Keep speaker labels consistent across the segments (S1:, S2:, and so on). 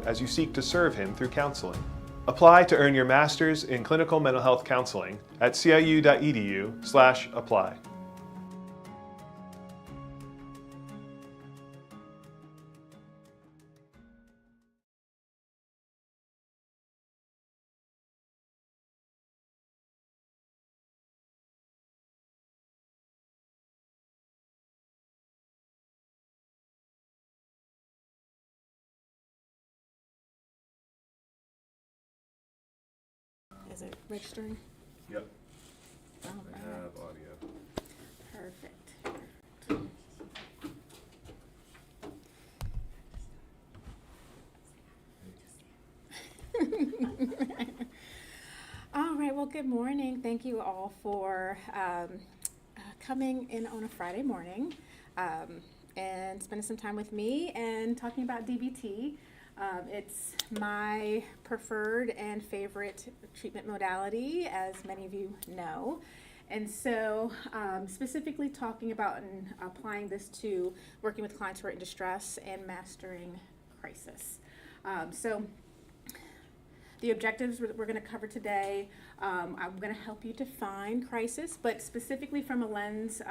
S1: as you seek to serve him through counseling. Apply to earn your master's in clinical mental health counseling at ciu.edu/apply.
S2: Is it registering?
S1: Yep.
S2: All
S1: I
S2: right.
S1: have audio.
S2: Perfect. All right, well, good morning. Thank you all for coming in on a Friday morning and spending some time with me and talking about DBT. It's my preferred and favorite treatment modality, as many of you know. And so specifically talking about and applying this to working with clients who are in distress and mastering crisis. So the objectives we're going to cover today, I'm going to help you define crisis, but specifically from a lens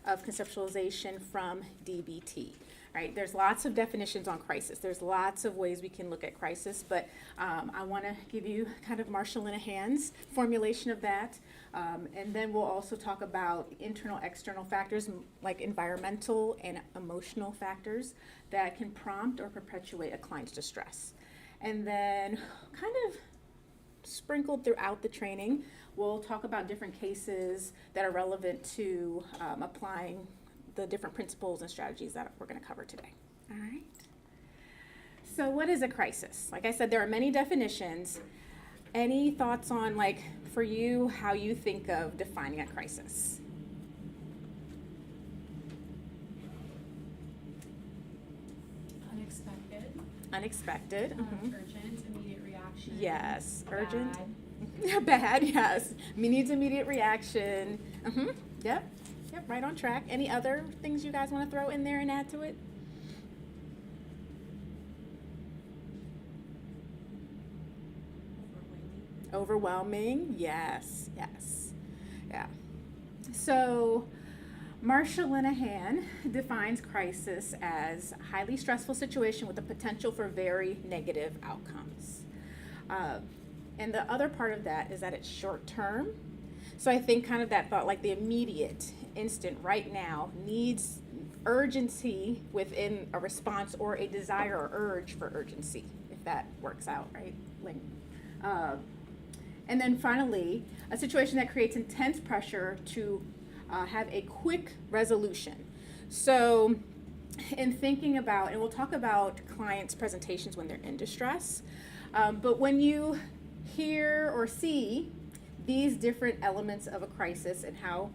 S2: of conceptualization from DBT. Right, there's lots of definitions on crisis. There's lots of ways we can look at crisis, but I want to give you kind of Marshall Linehan's formulation of that. And then we'll also talk about internal, external factors like environmental and emotional factors that can prompt or perpetuate a client's distress. And then kind of sprinkled throughout the training, we'll talk about different cases that are relevant to applying the different principles and strategies that we're going to cover today. All right. So what is a crisis? Like I said, there are many definitions. Any thoughts on, like, for you, how you think of defining a crisis? Unexpected.
S3: Urgent, immediate reaction.
S2: Yes. Urgent.
S3: Bad.
S2: Bad, yes. Needs immediate reaction. Yep. Yep, right on track. Any other things you guys want to throw in there and add to it? Overwhelming. Yes. Yeah. So Marshall Linehan defines crisis as a highly stressful situation with the potential for very negative outcomes. And the other part of that is that it's short term. So I think kind of that thought, like the immediate, instant, right now, needs urgency within a response or a desire or urge for urgency, if that works out, right? And then finally, a situation that creates intense pressure to have a quick resolution. So in thinking about, and we'll talk about clients' presentations when they're in distress, but when you hear or see these different elements of a crisis and how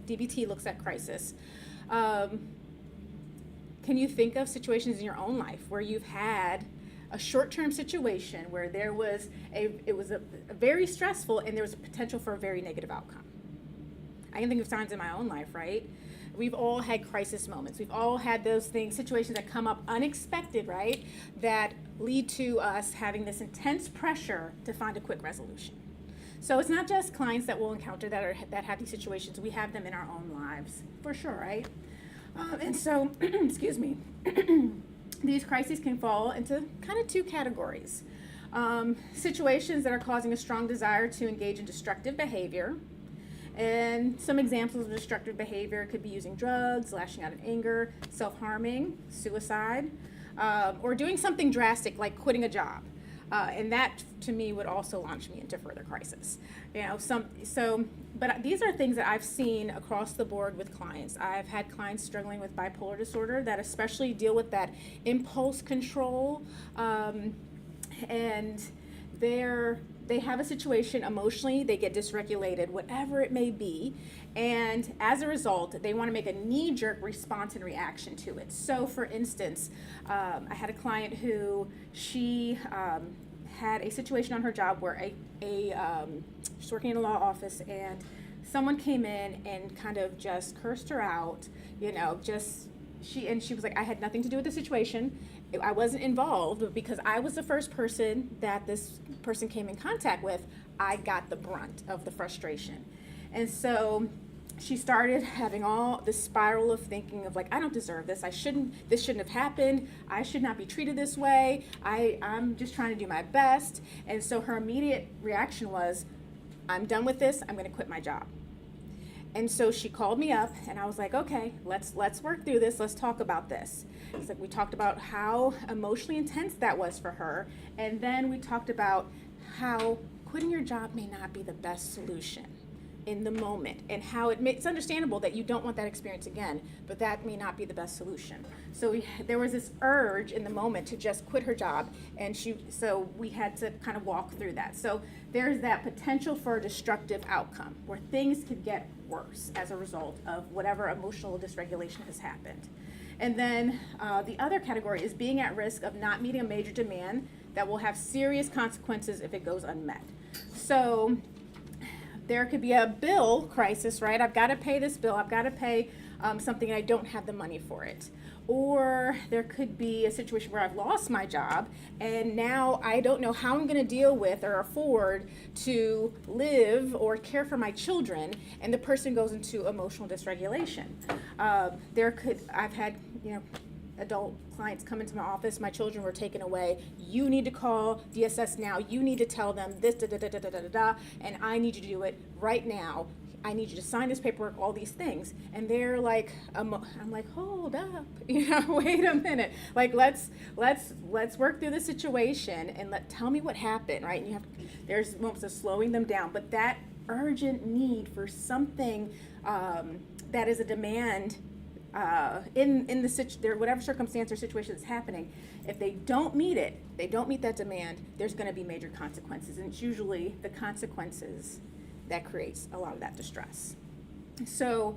S2: DBT looks at crisis, can you think of situations in your own life where you've had a short-term situation where it was a very stressful and there was a potential for a very negative outcome? I can think of times in my own life, right? We've all had crisis moments. We've all had those things, situations that come up unexpected, right? That lead to us having this intense pressure to find a quick resolution. So it's not just clients that we'll encounter that have these situations. We have them in our own lives, for sure, right? And so, excuse me, these crises can fall into kind of two categories. Situations that are causing a strong desire to engage in destructive behavior. And some examples of destructive behavior could be using drugs, lashing out in anger, self-harming, suicide, or doing something drastic like quitting a job. And that, to me, would also launch me into further crisis. But these are things that I've seen across the board with clients. I've had clients struggling with bipolar disorder that especially deal with that impulse control, and they have a situation emotionally, they get dysregulated, whatever it may be, and as a result, they want to make a knee-jerk response and reaction to it. So, for instance, I had a client who she had a situation on her job where she's working in a law office, and someone came in and kind of just cursed her out, she was like, I had nothing to do with the situation, I wasn't involved, but because I was the first person that this person came in contact with, I got the brunt of the frustration. And so she started having all this spiral of thinking of like, I don't deserve this. This shouldn't have happened. I should not be treated this way. I'm just trying to do my best. And so her immediate reaction was, I'm done with this. I'm going to quit my job. And so she called me up, and I was like, okay, let's work through this. Let's talk about this. It's like we talked about how emotionally intense that was for her, and then we talked about how quitting your job may not be the best solution in the moment, and how it's understandable that you don't want that experience again, but that may not be the best solution. So there was this urge in the moment to just quit her job, and so we had to kind of walk through that. So there's that potential for a destructive outcome where things could get worse as a result of whatever emotional dysregulation has happened. And then the other category is being at risk of not meeting a major demand that will have serious consequences if it goes unmet. So there could be a bill crisis, right? I've got to pay this bill. I've got to pay something and I don't have the money for it. Or there could be a situation where I've lost my job and now I don't know how I'm going to deal with or afford to live or care for my children, and the person goes into emotional dysregulation. I've had, adult clients come into my office, my children were taken away. You need to call DSS now. You need to tell them this, and I need you to do it right now. I need you to sign this paperwork, all these things. And they're like, I'm like, hold up, wait a minute. Like, let's work through the situation and tell me what happened, right? And there's moments of slowing them down, but that urgent need for something that is a demand in whatever circumstance or situation is happening, if they don't meet it, they don't meet that demand, there's going to be major consequences. And it's usually the consequences that creates a lot of that distress. So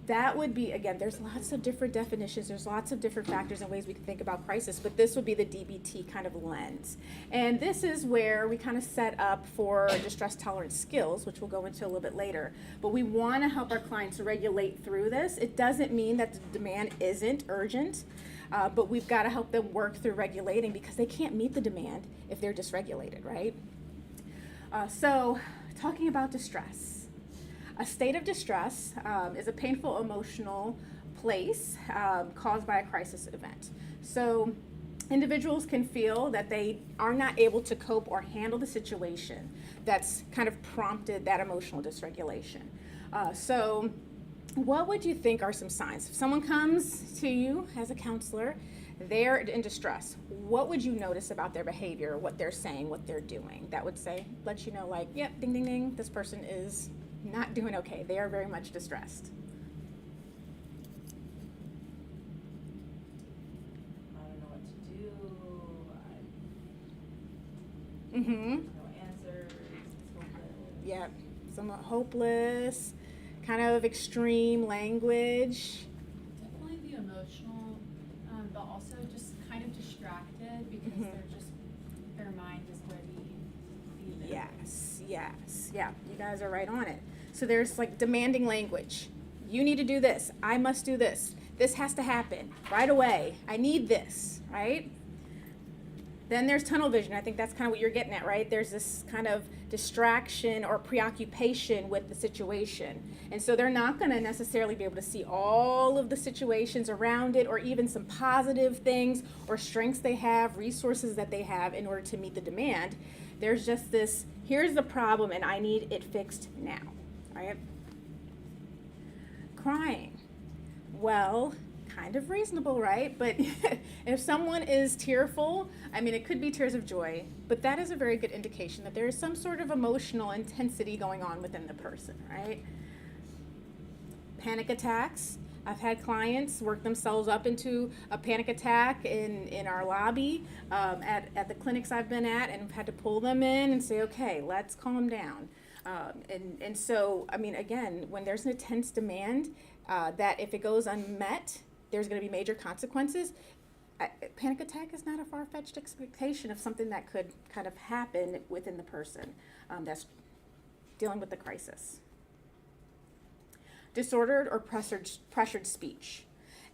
S2: that would be, again, there's lots of different definitions, there's lots of different factors and ways we can think about crisis, but this would be the DBT kind of lens. And this is where we kind of set up for distress tolerance skills, which we'll go into a little bit later. But we want to help our clients regulate through this. It doesn't mean that the demand isn't urgent, but we've got to help them work through regulating because they can't meet the demand if they're dysregulated, right? So talking about distress. A state of distress is a painful emotional place caused by a crisis event. So individuals can feel that they are not able to cope or handle the situation that's kind of prompted that emotional dysregulation. So what would you think are some signs? If someone comes to you as a counselor, they're in distress, what would you notice about their behavior, what they're saying, what they're doing? That would let you know, like, yep, ding, ding, ding, this person is not doing okay. They are very much distressed.
S4: I don't know what to do.
S2: Mm-hmm.
S4: No answers. It's hopeless.
S2: Yeah, somewhat hopeless, kind of extreme language.
S3: Definitely the emotional, but also just kind of distracted because their mind is where the
S2: Yes, yeah, you guys are right on it. So there's like demanding language. You need to do this. I must do this. This has to happen right away. I need this, right? Then there's tunnel vision. I think that's kind of what you're getting at, right? There's this kind of distraction or preoccupation with the situation. And so they're not going to necessarily be able to see all of the situations around it or even some positive things or strengths they have, resources that they have in order to meet the demand. There's just this, here's the problem and I need it fixed now, right? Crying. Well, kind of reasonable, right? But if someone is tearful, I mean, it could be tears of joy, but that is a very good indication that there is some sort of emotional intensity going on within the person, right? Panic attacks. I've had clients work themselves up into a panic attack in our lobby at the clinics I've been at, and I've had to pull them in and say, okay, let's calm down. And so, I mean, again, when there's an intense demand that if it goes unmet, there's going to be major consequences. Panic attack is not a far-fetched expectation of something that could kind of happen within the person that's dealing with the crisis. Disordered or pressured speech.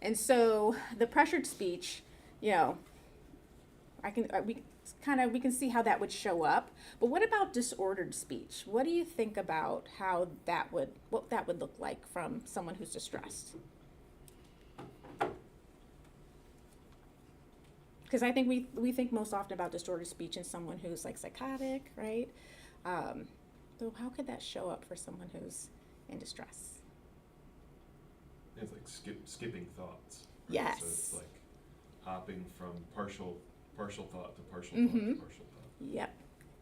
S2: And so the pressured speech, you know, we can see how that would show up. But what about disordered speech? What do you think about what that would look like from someone who's distressed? Because I think we think most often about disordered speech in someone who's like psychotic, right? So how could that show up for someone who's in distress?
S5: It's like skipping thoughts. Right?
S2: Yes.
S5: So it's like hopping from partial thought to partial
S2: Mhm.
S5: thought to partial thought.
S2: Yep.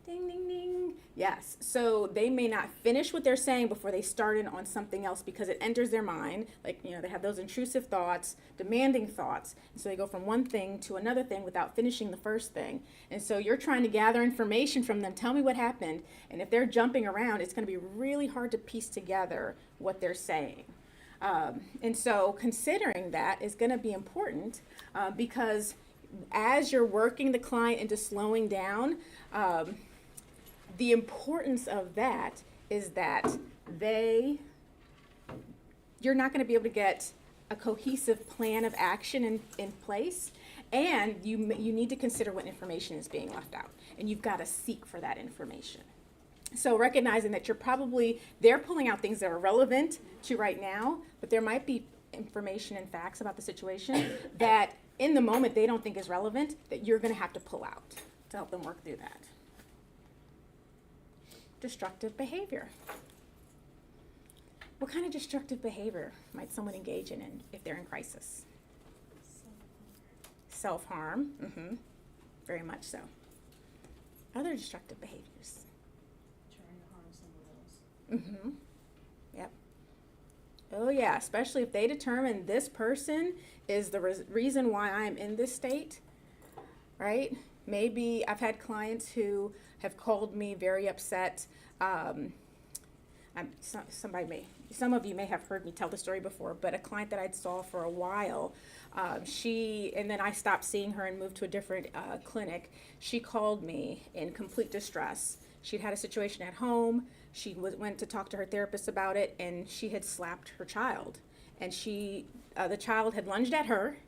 S2: Ding, ding, ding. Yes. So they may not finish what they're saying before they start in on something else because it enters their mind. Like, you know, they have those intrusive thoughts, demanding thoughts. And so they go from one thing to another thing without finishing the first thing. And so you're trying to gather information from them. Tell me what happened. And if they're jumping around, it's going to be really hard to piece together what they're saying. And so considering that is going to be important because as you're working the client into slowing down, the importance of that is that you're not going to be able to get a cohesive plan of action in place, and you need to consider what information is being left out, and you've got to seek for that information. So recognizing that they're pulling out things that are relevant to right now, but there might be information and facts about the situation that in the moment they don't think is relevant that you're going to have to pull out to help them work through that. Destructive behavior. What kind of destructive behavior might someone engage in if they're in crisis? Self-harm. Very much so. Other destructive behaviors.
S4: Trying to harm someone else.
S2: Yep. Oh yeah, especially if they determine this person is the reason why I'm in this state, right? Maybe I've had clients who have called me very upset. Some of you may have heard me tell the story before, but a client that I saw for a while, and then I stopped seeing her and moved to a different clinic. She called me in complete distress. She'd had a situation at home. She went to talk to her therapist about it, and she had slapped her child. And the child had lunged at her,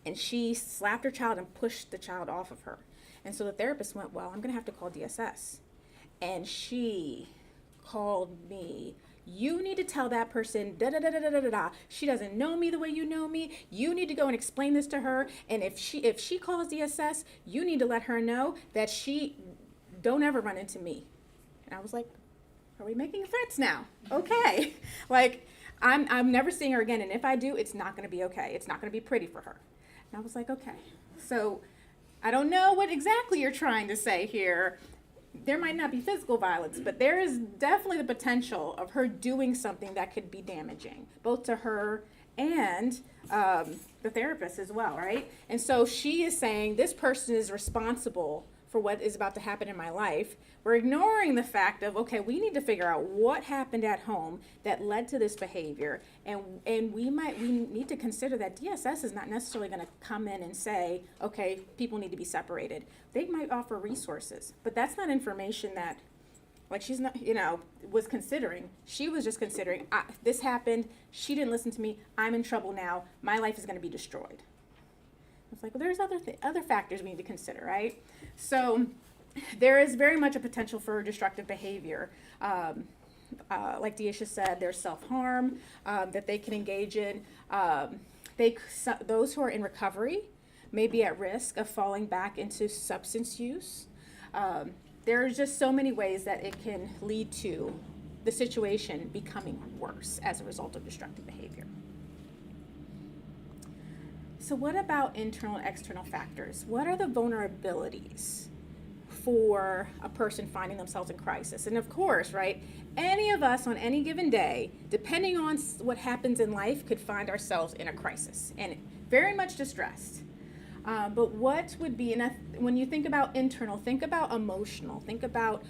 S2: and she slapped her child and pushed the child off of her. And so the therapist went, well, I'm going to have to call DSS. And she called me, you need to tell that person, da-da-da-da-da-da-da. She doesn't know me the way you know me. You need to go and explain this to her. And if she calls DSS, you need to let her know that she don't ever run into me. And I was like, are we making threats now? Okay. Like, I'm never seeing her again. And if I do, it's not going to be okay. It's not going to be pretty for her. And I was like, okay. So I don't know what exactly you're trying to say here. There might not be physical violence, but there is definitely the potential of her doing something that could be damaging, both to her and the therapist as well, right? And so she is saying this person is responsible for what is about to happen in my life. We're ignoring the fact of, okay, we need to figure out what happened at home that led to this behavior, and we need to consider that DSS is not necessarily going to come in and say, okay, people need to be separated. They might offer resources, but that's not information that, like, she's not, was considering. She was just considering, this happened, she didn't listen to me, I'm in trouble now, my life is going to be destroyed. It's like, well, there's other factors we need to consider, right? So there is very much a potential for destructive behavior. Like Deisha said, there's self-harm that they can engage in. Those who are in recovery may be at risk of falling back into substance use. There's just so many ways that it can lead to the situation becoming worse as a result of destructive behavior. So what about internal and external factors? What are the vulnerabilities for a person finding themselves in crisis? And of course, right, any of us on any given day, depending on what happens in life, could find ourselves in a crisis and very much distressed. But what would be, when you think about internal, think about emotional, think about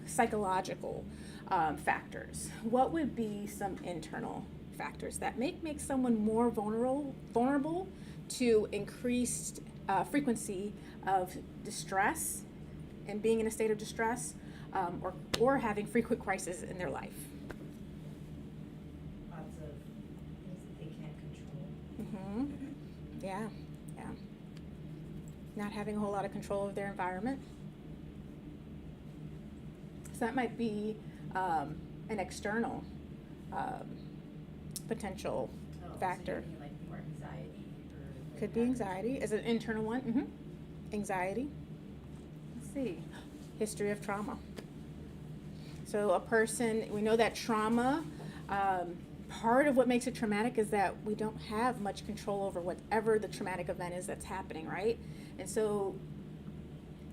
S2: psychological factors. What would be some internal factors that make someone more vulnerable to increased frequency of distress and being in a state of distress, or having frequent crises in their life?
S4: Lots of things that they can't control.
S2: Yeah. not having a whole lot of control of their environment. So that might be an external potential factor.
S4: So you mean like more anxiety or?
S2: Could be anxiety. Is it an internal one? Anxiety. Let's see. History of trauma. So a person, we know that trauma, part of what makes it traumatic is that we don't have much control over whatever the traumatic event is that's happening, right? And so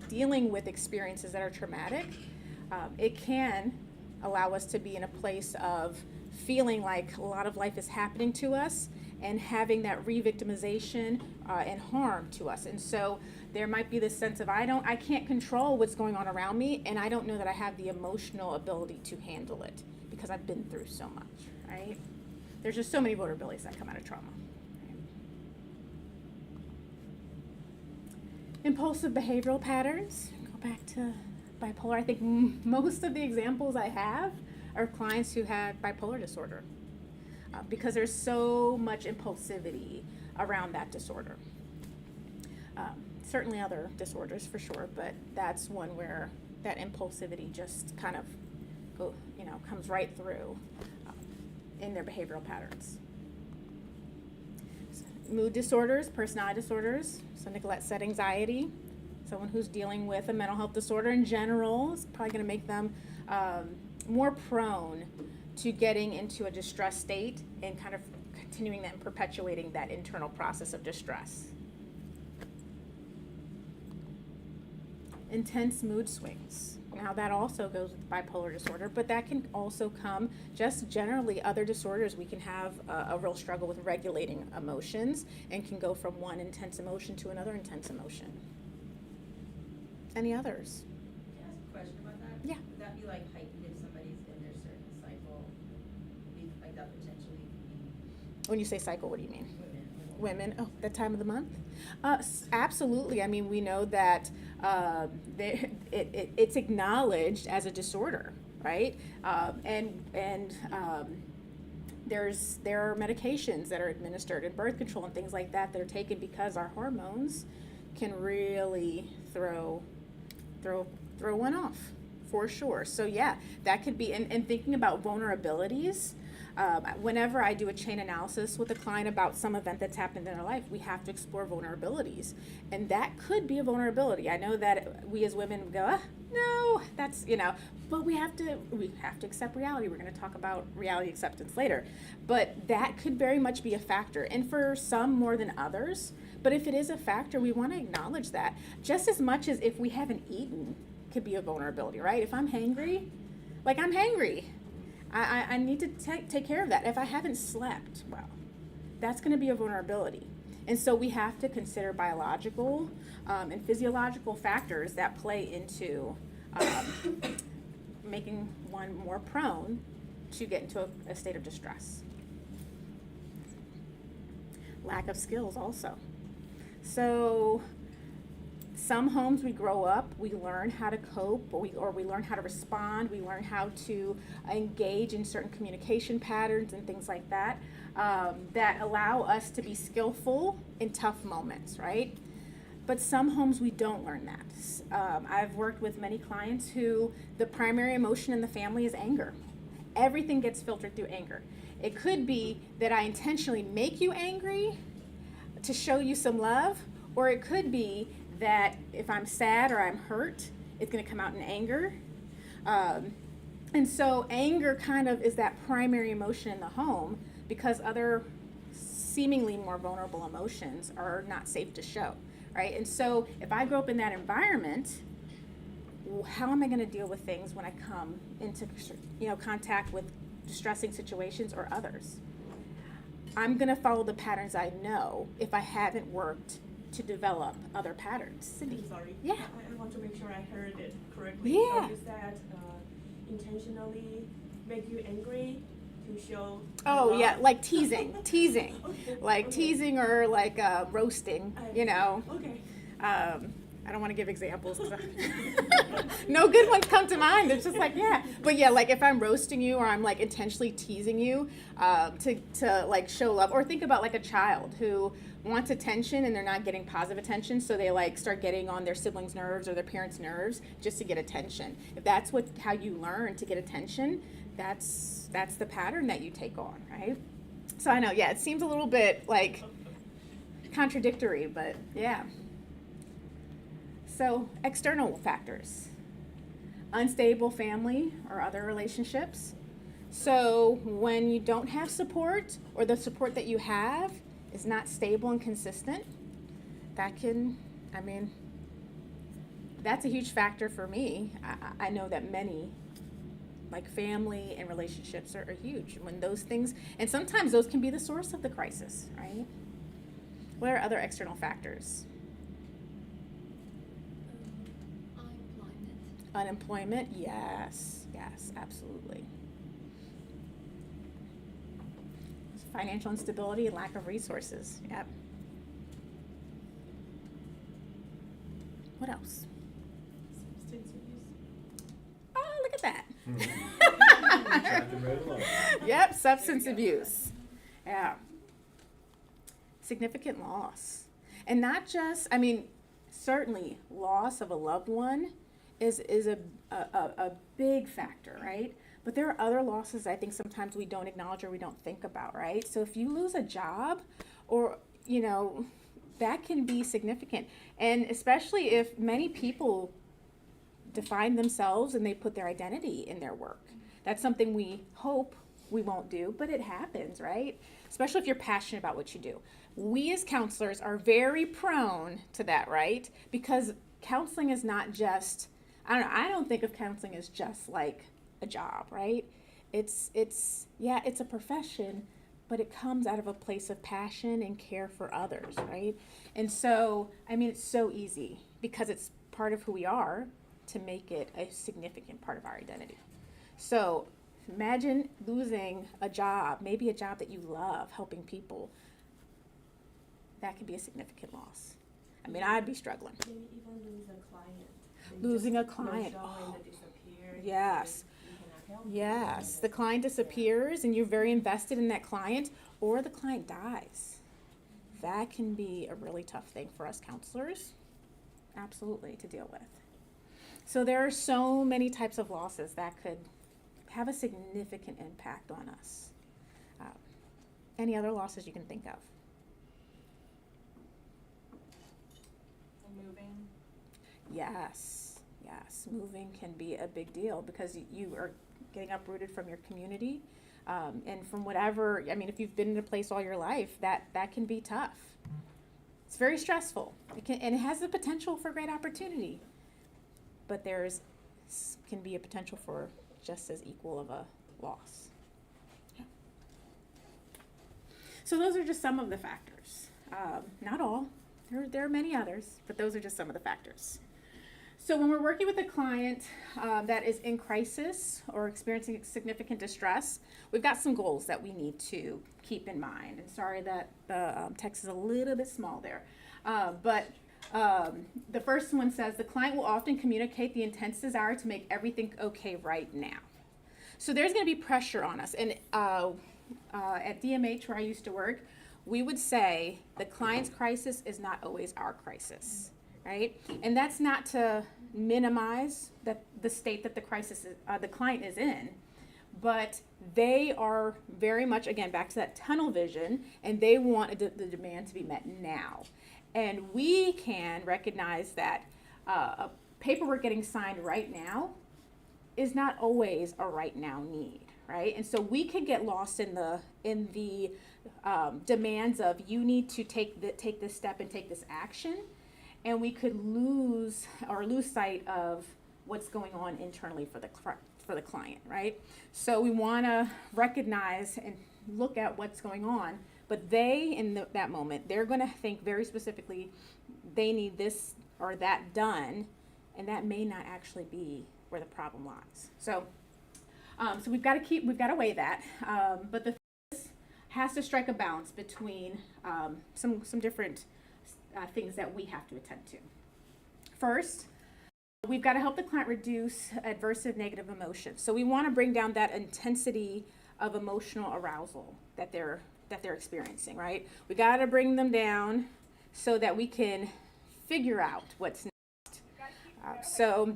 S2: dealing with experiences that are traumatic, it can allow us to be in a place of feeling like a lot of life is happening to us and having that re-victimization and harm to us. And so there might be this sense of I can't control what's going on around me, and I don't know that I have the emotional ability to handle it because I've been through so much, right? There's just so many vulnerabilities that come out of trauma. Right? Impulsive behavioral patterns. Go back to bipolar. I think most of the examples I have are clients who had bipolar disorder because there's so much impulsivity around that disorder. Certainly other disorders for sure, but that's one where that impulsivity just kind of comes right through in their behavioral patterns. Mood disorders, personality disorders. So Nicolette said anxiety. Someone who's dealing with a mental health disorder in general is probably going to make them more prone to getting into a distress state and kind of continuing that and perpetuating that internal process of distress. Intense mood swings. Now that also goes with bipolar disorder, but that can also come just generally other disorders. We can have a real struggle with regulating emotions and can go from one intense emotion to another intense emotion. Any others?
S4: Can I ask a question about that?
S2: Yeah.
S4: Would that be like heightened if somebody's in their certain cycle? Like that potentially could be
S2: When you say cycle, what do you mean?
S4: women.
S2: Women, that time of the month? Absolutely. I mean, we know that it's acknowledged as a disorder, right? There are medications that are administered and birth control and things like that that are taken because our hormones can really throw one off for sure. So yeah, that could be, and thinking about vulnerabilities, whenever I do a chain analysis with a client about some event that's happened in their life, we have to explore vulnerabilities. And that could be a vulnerability. I know that we as women go, no, that's, but we have to accept reality. We're going to talk about reality acceptance later. But that could very much be a factor. And for some more than others, but if it is a factor, we want to acknowledge that. Just as much as if we haven't eaten could be a vulnerability, right? If I'm hangry, I'm hangry. I need to take care of that. If I haven't slept well, that's going to be a vulnerability. And so we have to consider biological and physiological factors that play into making one more prone to get into a state of distress. Lack of skills also. So some homes we grow up, we learn how to cope, or we learn how to respond, we learn how to engage in certain communication patterns and things like that, that allow us to be skillful in tough moments, right? But some homes we don't learn that. I've worked with many clients who the primary emotion in the family is anger. Everything gets filtered through anger. It could be that I intentionally make you angry to show you some love, or it could be that if I'm sad or I'm hurt, it's going to come out in anger. And so anger kind of is that primary emotion in the home because other seemingly more vulnerable emotions are not safe to show, right? And so if I grow up in that environment, how am I going to deal with things when I come into contact with distressing situations or others? I'm going to follow the patterns I know if I haven't worked to develop other patterns. Cindy?
S6: I'm sorry.
S2: Yeah.
S6: I want to make sure I heard it correctly.
S2: Yeah.
S6: So you said intentionally make you angry to show.
S2: Oh
S6: love?
S2: yeah, like teasing,
S6: Okay.
S2: like
S6: Okay.
S2: teasing or like roasting,
S6: Okay.
S2: you know.
S6: Okay.
S2: I don't want to give examples. No good ones come to mind. It's just like, yeah. But yeah, like if I'm roasting you or I'm like intentionally teasing you to like show love, or think about like a child who wants attention and they're not getting positive attention, so they like start getting on their siblings' nerves or their parents' nerves just to get attention. If that's how you learn to get attention, that's the pattern that you take on, right? So I know, yeah, it seems a little bit like contradictory, but yeah. So external factors, unstable family or other relationships. So when you don't have support, or the support that you have is not stable and consistent, that can, I mean, that's a huge factor for me. I know that many, like family and relationships are huge. When those things, and sometimes those can be the source of the crisis, right? What are other external factors? Unemployment, yes, absolutely. Financial instability and lack of resources, yep. What else?
S6: Substance abuse.
S2: Oh, look at that.
S5: Tracking right along.
S2: Yep, substance abuse. Yeah. Significant loss. And not just, I mean, certainly loss of a loved one is a big factor, right? But there are other losses I think sometimes we don't acknowledge or we don't think about, right? So if you lose a job, or, you know, that can be significant. And especially if many people define themselves and they put their identity in their work. That's something we hope we won't do, but it happens, right? Especially if you're passionate about what you do. We as counselors are very prone to that, right? Because counseling is not just, I don't think of counseling as just like a job, right? It's a profession, but it comes out of a place of passion and care for others, right? And so, I mean, it's so easy because it's part of who we are to make it a significant part of our identity. So imagine losing a job, maybe a job that you love, helping people. That could be a significant loss. I mean, I'd be struggling.
S6: Maybe even lose a client.
S2: Losing a client.
S6: Oh, disappear.
S2: Yes.
S6: You cannot help.
S2: Yes, the client disappears and you're very invested in that client, or the client dies. That can be a really tough thing for us counselors, absolutely, to deal with. So there are so many types of losses that could have a significant impact on us. Any other losses you can think of?
S3: Moving.
S2: Yes, moving can be a big deal because you are getting uprooted from your community, and from whatever, I mean, if you've been in a place all your life, that can be tough. It's very stressful. And it has the potential for great opportunity, but can be a potential for just as equal of a loss. Yeah. So those are just some of the factors. Not all. There are many others, but those are just some of the factors. So when we're working with a client that is in crisis or experiencing significant distress, we've got some goals that we need to keep in mind. And sorry that the text is a little bit small there. But the first one says, the client will often communicate the intense desire to make everything okay right now. So there's going to be pressure on us. And at DMH, where I used to work, we would say the client's crisis is not always our crisis, right? And that's not to minimize the state that the client is in, but they are very much, again, back to that tunnel vision, and they want the demand to be met now. And we can recognize that a paperwork getting signed right now is not always a right now need, right? And so we could get lost in the demands of, you need to take this step and take this action, and we could lose sight of what's going on internally for the client, right? So we want to recognize and look at what's going on, but they, in that moment, they're going to think very specifically they need this or that done, and that may not actually be where the problem lies. So we've got to weigh that, but the has to strike a balance between some different things that we have to attend to. First, we've got to help the client reduce adversive negative emotions. So we want to bring down that intensity of emotional arousal that they're experiencing, right? We got to bring them down so that we can figure out what's next. So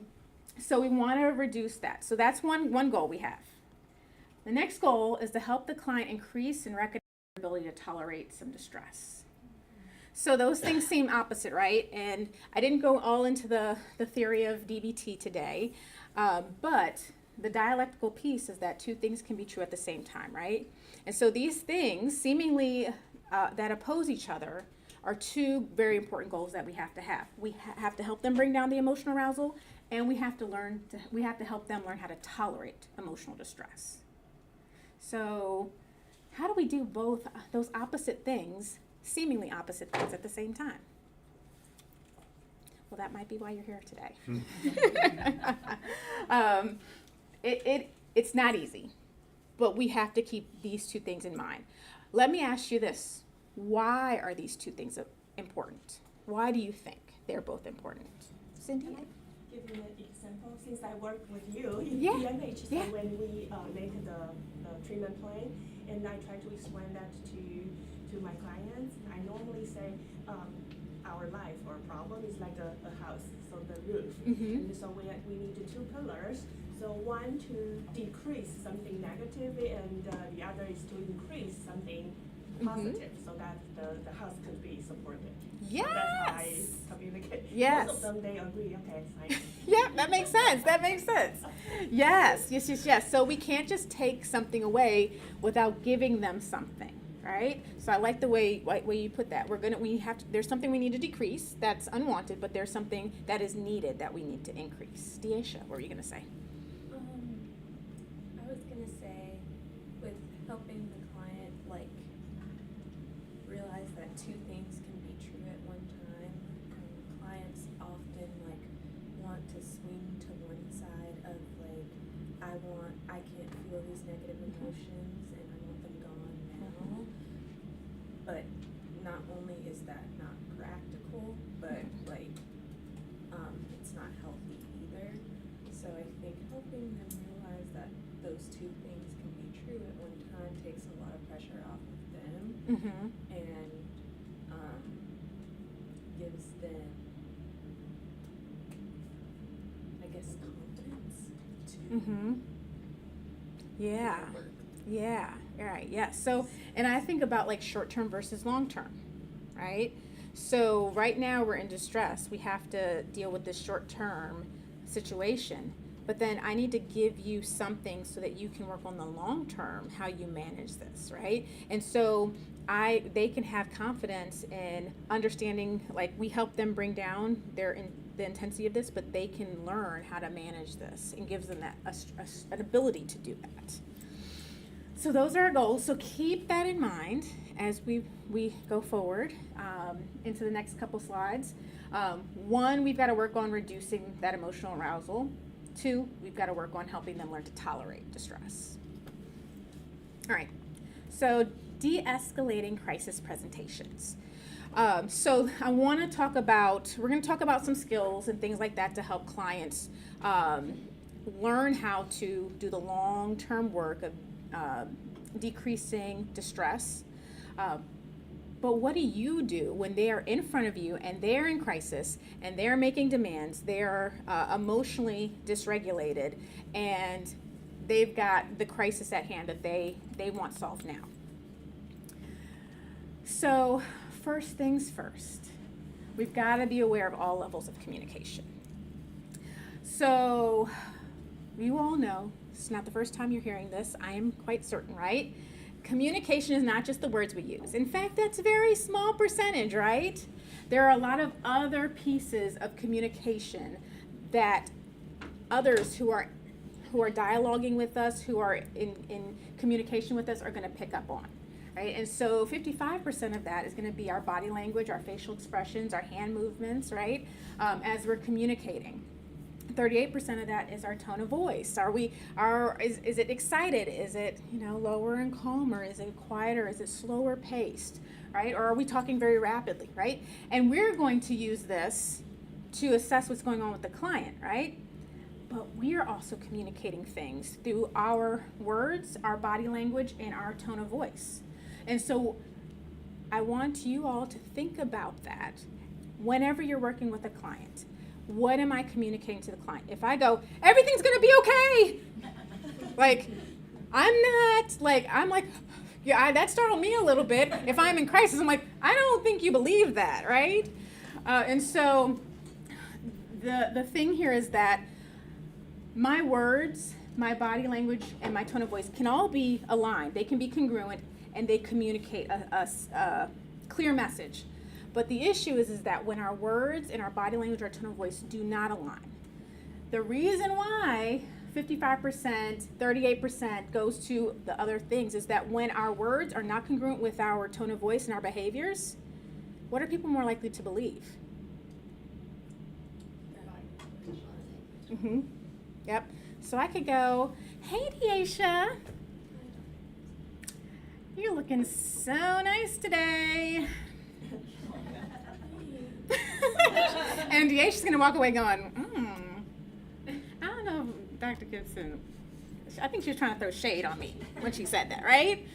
S2: we want to reduce that. So that's one goal we have. The next goal is to help the client increase and recognize their ability to tolerate some distress. So those things seem opposite, right? And I didn't go all into the theory of DBT today, but the dialectical piece is that two things can be true at the same time, right? And so these things seemingly that oppose each other are two very important goals that we have to have. We have to help them bring down the emotional arousal, and we have to help them learn how to tolerate emotional distress. So how do we do both those opposite things, seemingly opposite things at the same time? Well, that might be why you're here today. It's not easy, but we have to keep these two things in mind. Let me ask you this. Why are these two things important? Why do you think they're both important? Cindy?
S6: Give you an example. Since I work with you in
S2: Yeah.
S6: PMH, so
S2: Yeah.
S6: when we make the treatment plan, and I try to explain that to my clients, I normally say our life or problem is like a house, so the roof.
S2: Mhm.
S6: And so we need the two pillars. So one to decrease something negative, and the other is to increase something positive, so that the house could be supported.
S2: Yes.
S6: So that's how I communicate.
S2: Yes.
S6: Most of them, they agree, okay, fine.
S2: Yeah, that makes sense. That makes sense. Yes. So we can't just take something away without giving them something, right? So I like the way you put that. There's something we need to decrease that's unwanted, but there's something that is needed that we need to increase. Deisha, what were you gonna say?
S7: I was gonna say, with helping the client realize that two things can be true at one time. Clients often want to swing to one side of I can't feel these negative emotions and I want them gone now. But not only is that not practical, but it's not healthy either. So I think helping them realize that those two things can be true at one time takes a lot of pressure off of them.
S2: Mm-hmm.
S7: And gives them, I guess, confidence to
S2: Mm-hmm. Yeah.
S7: do the work.
S2: Yeah. Right. Yeah. So, and I think about short-term versus long-term, right? So right now we're in distress. We have to deal with this short-term situation, but then I need to give you something so that you can work on the long-term, how you manage this, right? And so they can have confidence in understanding, we help them bring down the intensity of this, but they can learn how to manage this, and gives them that an ability to do that. So those are our goals. So keep that in mind as we go forward into the next couple slides. One, we've got to work on reducing that emotional arousal. Two, we've got to work on helping them learn to tolerate distress. All right. So de-escalating crisis presentations. So we're going to talk about some skills and things like that to help clients learn how to do the long-term work of decreasing distress. But what do you do when they are in front of you and they're in crisis and they're making demands, they're emotionally dysregulated, and they've got the crisis at hand that they want solved now? So first things first, we've got to be aware of all levels of communication. So you all know, it's not the first time you're hearing this, I am quite certain, right? Communication is not just the words we use. In fact, that's a very small percentage, right? There are a lot of other pieces of communication that others who are dialoguing with us, who are in communication with us, are going to pick up on, right? And so 55% of that is going to be our body language, our facial expressions, our hand movements, right? As we're communicating. 38% of that is our tone of voice. Is it excited? Is it lower and calmer? Is it quieter? Is it slower paced? Right? Or are we talking very rapidly? Right? And we're going to use this to assess what's going on with the client, right? But we are also communicating things through our words, our body language, and our tone of voice. And so I want you all to think about that whenever you're working with a client. What am I communicating to the client? If I go, everything's gonna be okay, like, I'm like, yeah, that startled me a little bit. If I'm in crisis, I'm like, I don't think you believe that, right? And so the thing here is that my words, my body language, and my tone of voice can all be aligned. They can be congruent, and they communicate a clear message. But the issue is that when our words and our body language, our tone of voice do not align, the reason why 55%, 38% goes to the other things is that when our words are not congruent with our tone of voice and our behaviors, what are people more likely to believe? Mm-hmm. Yep. So I could go, hey, Deisha, you're looking so nice today. And Deisha's going to walk away going, I don't know, Dr. Gibson, I think she was trying to throw shade on me when she said that, right?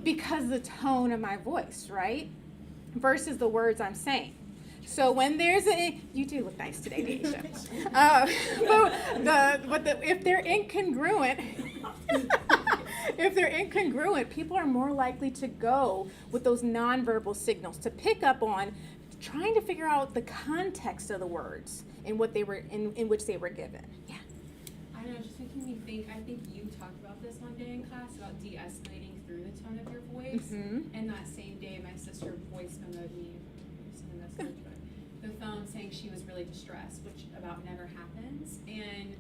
S2: Because the tone of my voice, right? Versus the words I'm saying. So when there's you do look nice today, Deisha. If they're incongruent, people are more likely to go with those nonverbal signals to pick up on trying to figure out the context of the words in what they were in which they were given. Yeah.
S8: I don't know, just making me think, I think you talked about this one day in class about de-escalating through the tone of your voice.
S2: Mm-hmm.
S8: And that same day, my sister voice memoed me, the phone saying she was really distressed, which about never happens. And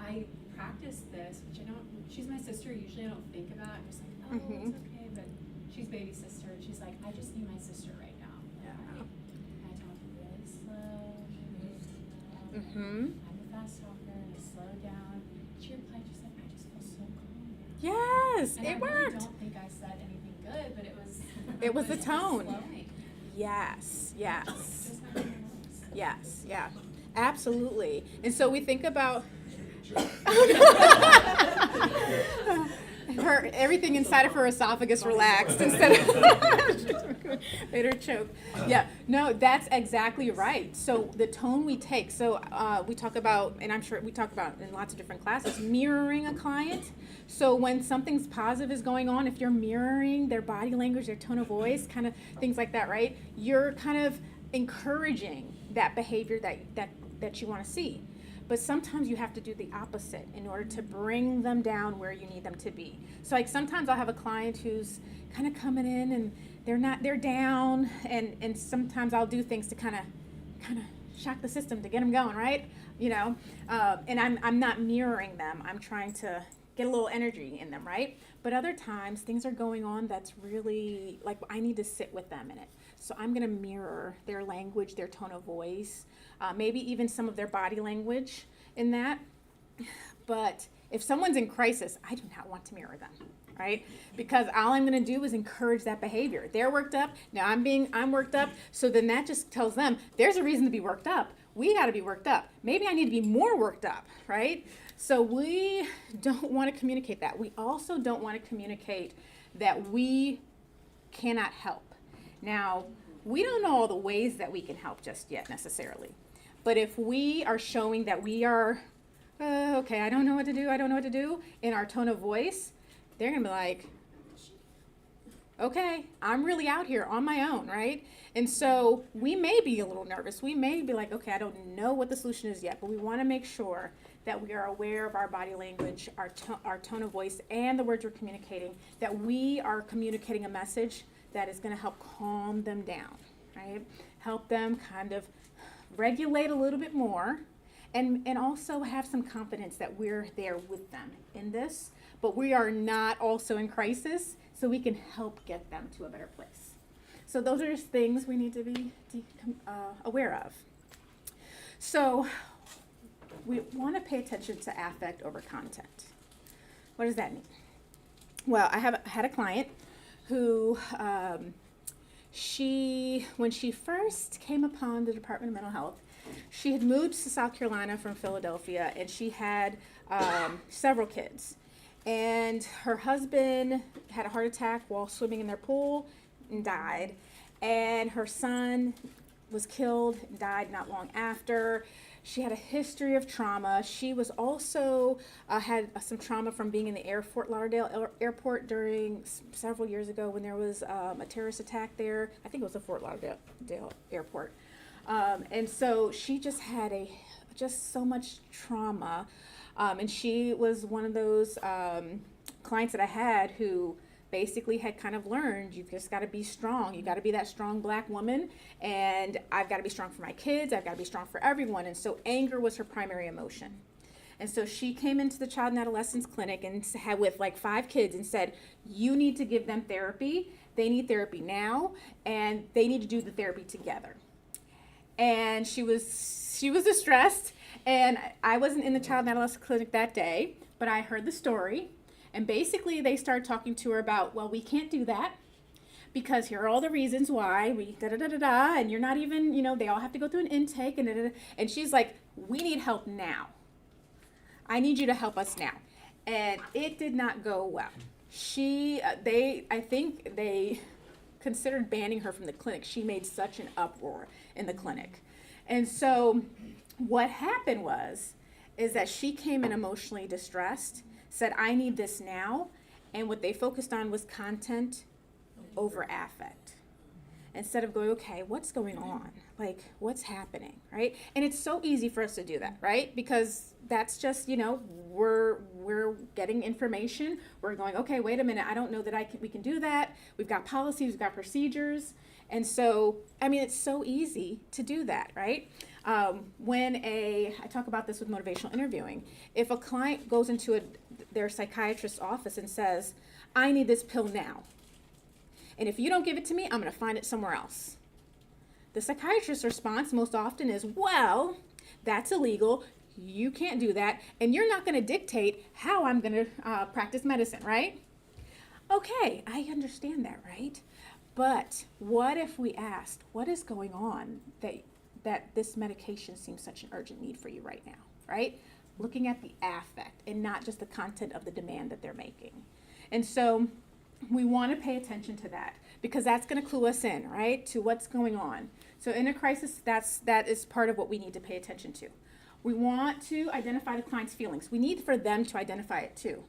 S8: I practiced this, which she's my sister, usually I don't think about. I'm just like, oh,
S2: Mm-hmm.
S8: it's okay, but she's baby sister, and she's like, I just need my sister right now.
S2: Yeah.
S8: And I talk really slow, really slow.
S2: Mm-hmm.
S8: I'm a fast talker, and I slow down. She replied just like, I just feel so calm.
S2: Yes,
S8: And
S2: it
S8: I really
S2: worked.
S8: don't think I said anything good, but it was.
S2: It was the
S8: just
S2: tone.
S8: slowing.
S2: Yes, yes.
S8: Just not really nice.
S2: Yes, yeah, absolutely. And so we think about her, everything inside of her esophagus relaxed instead of made her choke. Yeah, no, that's exactly right. So the tone we take, so we talk about, and I'm sure we talk about in lots of different classes, mirroring a client. So when something's positive is going on, if you're mirroring their body language, their tone of voice, kind of things like that, right? You're kind of encouraging that behavior that you want to see. But sometimes you have to do the opposite in order to bring them down where you need them to be. So like sometimes I'll have a client who's kind of coming in and they're down, and sometimes I'll do things to kind of shock the system to get them going, right? You know, and I'm not mirroring them. I'm trying to get a little energy in them, right? But other times things are going on that's really like I need to sit with them in it. So I'm going to mirror their language, their tone of voice, maybe even some of their body language in that. But if someone's in crisis, I do not want to mirror them, right? Because all I'm going to do is encourage that behavior. They're worked up. Now I'm worked up. So then that just tells them there's a reason to be worked up. We got to be worked up. Maybe I need to be more worked up, right? So we don't want to communicate that. We also don't want to communicate that we cannot help. Now, we don't know all the ways that we can help just yet necessarily. But if we are showing that we are, okay, I don't know what to do, in our tone of voice, they're going to be like, okay, I'm really out here on my own, right? And so we may be a little nervous. We may be like, okay, I don't know what the solution is yet, but we want to make sure that we are aware of our body language, our tone of voice, and the words we're communicating, that we are communicating a message that is going to help calm them down, right? Help them kind of regulate a little bit more, and also have some confidence that we're there with them in this, but we are not also in crisis, so we can help get them to a better place. So those are just things we need to be aware of. So we want to pay attention to affect over content. What does that mean? Well, I had a client who when she first came upon the Department of Mental Health, She had moved to South Carolina from Philadelphia, and she had several kids. And her husband had a heart attack while swimming in their pool and died. And her son was killed and died not long after. She had a history of trauma. She was also had some trauma from being in the Fort Lauderdale airport during several years ago when there was a terrorist attack there. I think it was the Fort Lauderdale airport. And so she just had just so much trauma. And she was one of those clients that I had who basically had kind of learned, you've just got to be strong. You got to be that strong black woman, and I've got to be strong for my kids. I've got to be strong for everyone. And so anger was her primary emotion. And so she came into the child and adolescence clinic and had with like 5 kids and said, you need to give them therapy. They need therapy now, and they need to do the therapy together. And she was distressed, and I wasn't in the child and adolescent clinic that day, but I heard the story. And basically they started talking to her about, well, we can't do that because here are all the reasons why we and you're not even, they all have to go through an intake and she's like, we need help now. I need you to help us now. And it did not go well. I think they considered banning her from the clinic. She made such an uproar in the clinic. And so what happened is that she came in emotionally distressed, said, I need this now. And what they focused on was content over affect. Instead of going, okay, what's going on? Like, what's happening, right? And it's so easy for us to do that, right? Because that's just, we're getting information. We're going, okay, wait a minute. I don't know that we can do that. We've got policies, we've got procedures. And so, it's so easy to do that, right? I talk about this with motivational interviewing. If a client goes into their psychiatrist's office and says, I need this pill now, and if you don't give it to me, I'm going to find it somewhere else. The psychiatrist's response most often is, well, that's illegal. You can't do that, and you're not going to dictate how I'm going to practice medicine, right? Okay, I understand that, right? But what if we asked, what is going on that this medication seems such an urgent need for you right now, right? Looking at the affect and not just the content of the demand that they're making. And so we want to pay attention to that because that's going to clue us in, right, to what's going on. So in a crisis, that is part of what we need to pay attention to. We want to identify the client's feelings. We need for them to identify it too.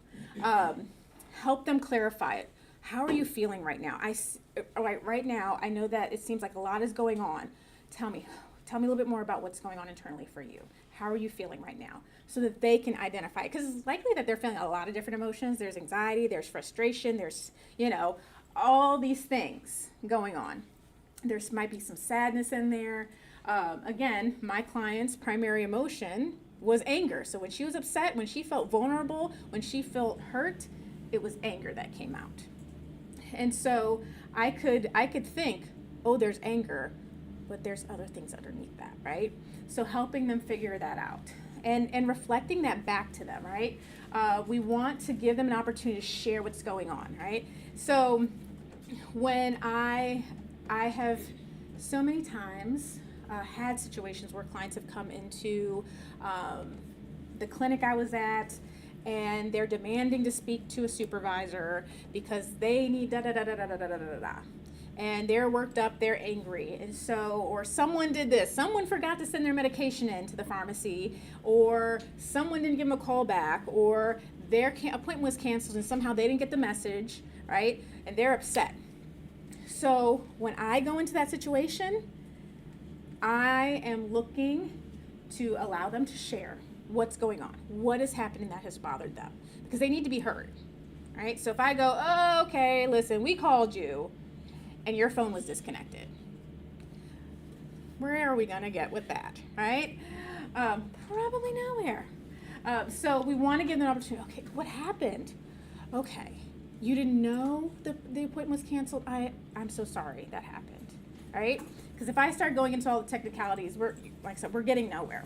S2: Help them clarify it. How are you feeling right now? Right now, I know that it seems like a lot is going on. Tell me a little bit more about what's going on internally for you. How are you feeling right now? So that they can identify it. Because it's likely that they're feeling a lot of different emotions. There's anxiety, there's frustration, there's, all these things going on. There might be some sadness in there. Again, my client's primary emotion was anger. So when she was upset, when she felt vulnerable, when she felt hurt, it was anger that came out. And so I could think, oh, there's anger, but there's other things underneath that, right? So helping them figure that out and reflecting that back to them, right? We want to give them an opportunity to share what's going on, right? So when I have so many times had situations where clients have come into the clinic I was at, and they're demanding to speak to a supervisor because they need da-da-da-da-da-da-da-da-da. And they're worked up, they're angry. And so, or someone did this, someone forgot to send their medication in to the pharmacy, or someone didn't give them a call back, or their appointment was canceled and somehow they didn't get the message, right? And they're upset. So when I go into that situation, I am looking to allow them to share what's going on, what is happening that has bothered them, because they need to be heard, right? So if I go, oh, okay, listen, we called you and your phone was disconnected, where are we gonna get with that, right? Probably nowhere. So we want to give them an opportunity. Okay, what happened? Okay, you didn't know the appointment was canceled. I'm so sorry that happened, right? Because if I start going into all the technicalities, like I said, we're getting nowhere.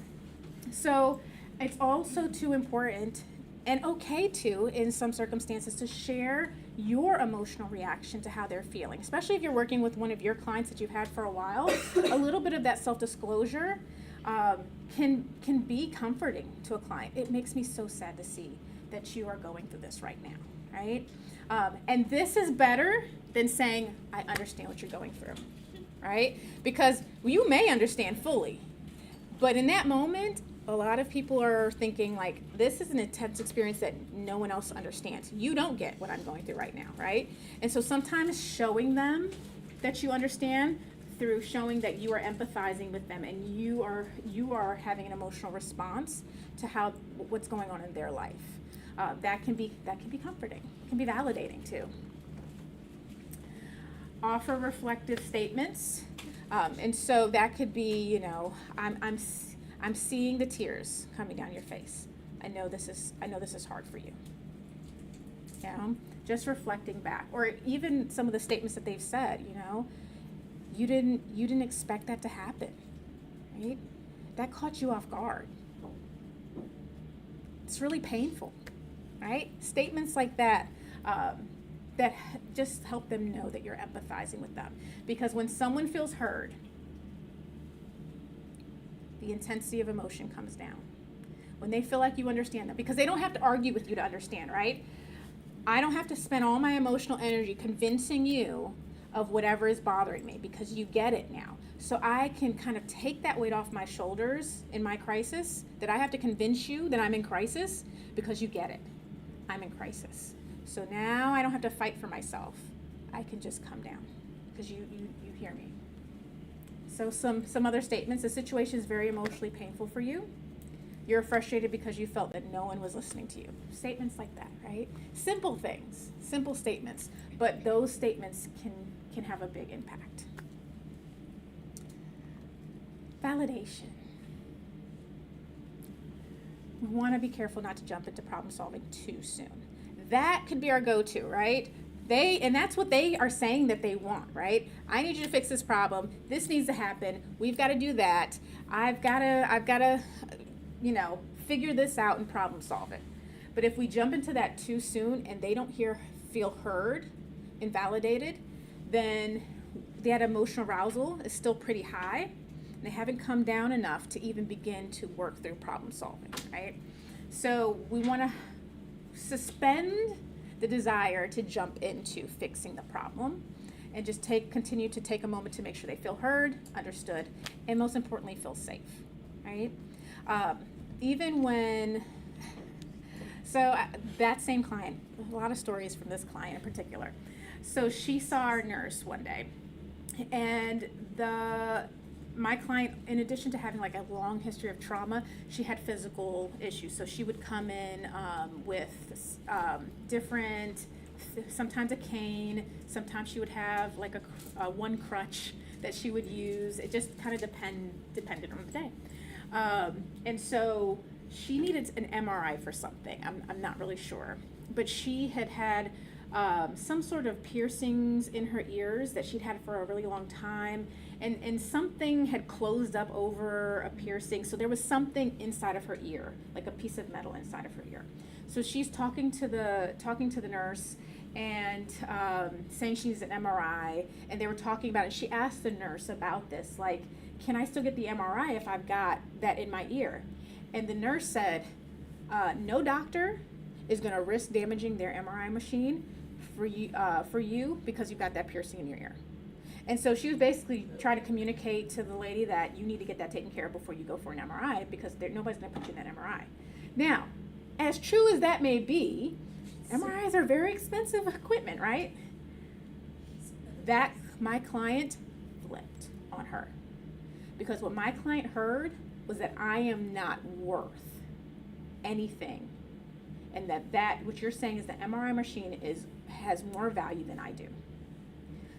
S2: So it's also too important and okay to, in some circumstances, to share your emotional reaction to how they're feeling, especially if you're working with one of your clients that you've had for a while. A little bit of that self-disclosure can be comforting to a client. It makes me so sad to see that you are going through this right now, right? And this is better than saying, I understand what you're going through, right? Because you may understand fully, but in that moment, a lot of people are thinking like, this is an intense experience that no one else understands. You don't get what I'm going through right now, right? And so sometimes showing them that you understand through showing that you are empathizing with them and you are having an emotional response to what's going on in their life. That can be comforting. It can be validating too. Offer reflective statements, and so that could be, I'm seeing the tears coming down your face. I know this is hard for you. Just reflecting back, or even some of the statements that they've said. You didn't expect that to happen, right? That caught you off guard. It's really painful, right? Statements like that that just help them know that you're empathizing with them. Because when someone feels heard, the intensity of emotion comes down. When they feel like you understand them, because they don't have to argue with you to understand, right? I don't have to spend all my emotional energy convincing you of whatever is bothering me, because you get it now. So I can kind of take that weight off my shoulders in my crisis, that I have to convince you that I'm in crisis, because you get it. I'm in crisis. So now I don't have to fight for myself. I can just come down, because you hear me. So some other statements. The situation is very emotionally painful for you. You're frustrated because you felt that no one was listening to you. Statements like that, right? Simple things, simple statements, but those statements can have a big impact. Validation. We want to be careful not to jump into problem solving too soon. That could be our go-to, right? And that's what they are saying that they want, right? I need you to fix this problem. This needs to happen. We've got to do that. I've got to, figure this out and problem solve it. But if we jump into that too soon and they don't feel heard and validated, then that emotional arousal is still pretty high. And they haven't come down enough to even begin to work through problem solving, right? So we want to suspend the desire to jump into fixing the problem and just continue to take a moment to make sure they feel heard, understood, and most importantly, feel safe, right? That same client, a lot of stories from this client in particular. So she saw our nurse one day, and my client, in addition to having like a long history of trauma, she had physical issues. So she would come in with different, sometimes a cane, sometimes she would have like a one crutch that she would use. It just kind of depended on the day. And so she needed an MRI for something. I'm not really sure. But she had some sort of piercings in her ears that she'd had for a really long time. And something had closed up over a piercing. So there was something inside of her ear, like a piece of metal inside of her ear. So she's talking to the nurse and saying she needs an MRI. And they were talking about it. She asked the nurse about this, like, can I still get the MRI if I've got that in my ear? And the nurse said, no doctor is going to risk damaging their MRI machine for you because you've got that piercing in your ear. And so she was basically trying to communicate to the lady that you need to get that taken care of before you go for an MRI, because nobody's going to put you in that MRI. Now, as true as that may be, MRIs are very expensive equipment, right? That my client flipped on her, because what my client heard was that I am not worth anything, and that what you're saying is the MRI machine has more value than I do.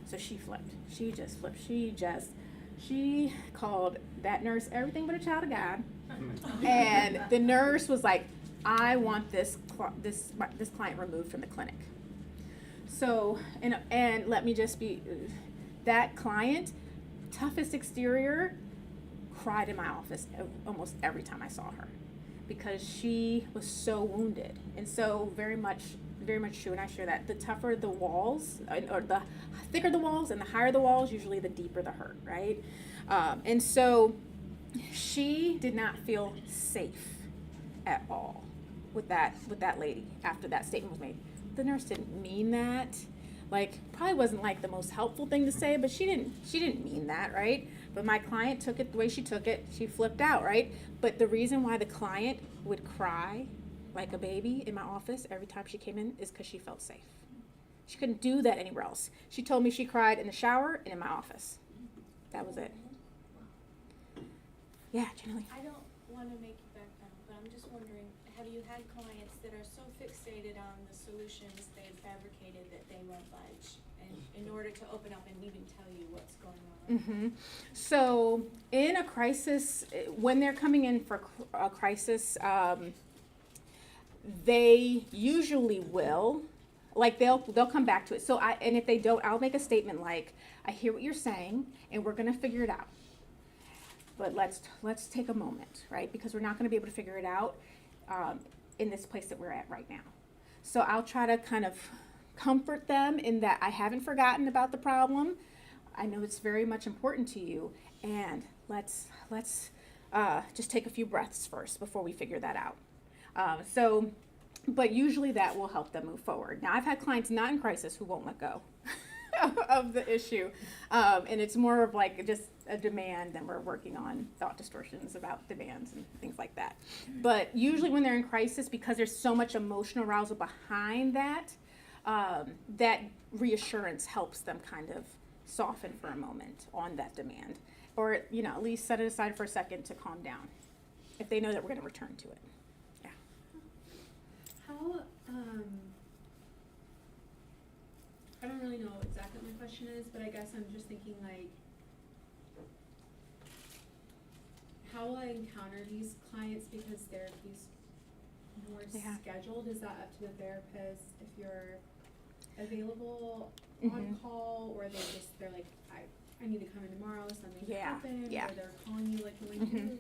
S2: So she flipped. She just flipped. She called that nurse everything but a child of God. And the nurse was like, I want this client removed from the clinic. So, and let me just be, that client, toughest exterior, cried in my office almost every time I saw her, because she was so wounded. And so very much true, and I share that. The tougher the walls, or the thicker the walls and the higher the walls, usually the deeper the hurt, right? And so She did not feel safe at all with that lady after that statement was made. The nurse didn't mean that. Like, probably wasn't like the most helpful thing to say, but she didn't mean that, right? But my client took it the way she took it. She flipped out, right? But the reason why the client would cry like a baby in my office every time she came in is because she felt safe. She couldn't do that anywhere else. She told me she cried in the shower and in my office. That was it. Yeah, generally.
S7: I don't want to make you back down, but I'm just wondering, have you had clients that are so fixated on the solutions they've fabricated that they won't budge, and in order to open up and even tell you what's going on?
S2: Mm-hmm. So in a crisis, when they're coming in for a crisis, they usually will, like they'll come back to it. So and if they don't, I'll make a statement like, I hear what you're saying, and we're gonna figure it out. But let's take a moment, right? Because we're not gonna be able to figure it out in this place that we're at right now. So I'll try to kind of comfort them in that I haven't forgotten about the problem. I know it's very much important to you, and let's just take a few breaths first before we figure that out. But usually that will help them move forward. Now, I've had clients not in crisis who won't let go of the issue, and it's more of like just a demand, and we're working on thought distortions about demands and things like that. But usually when they're in crisis, because there's so much emotional arousal behind that, that reassurance helps them kind of soften for a moment on that demand, or at least set it aside for a second to calm down if they know that we're going to return to it. Yeah.
S8: How, I don't really know exactly what my question is, but I guess I'm just thinking like, how will I encounter these clients because therapy's more
S2: Yeah.
S8: scheduled? Is that up to the therapist if you're available
S2: Mm-hmm.
S8: on call, or they're like, I need to come in tomorrow, something
S2: Yeah,
S8: happened,
S2: yeah.
S8: or they're calling you, like when
S2: Mhm.
S8: you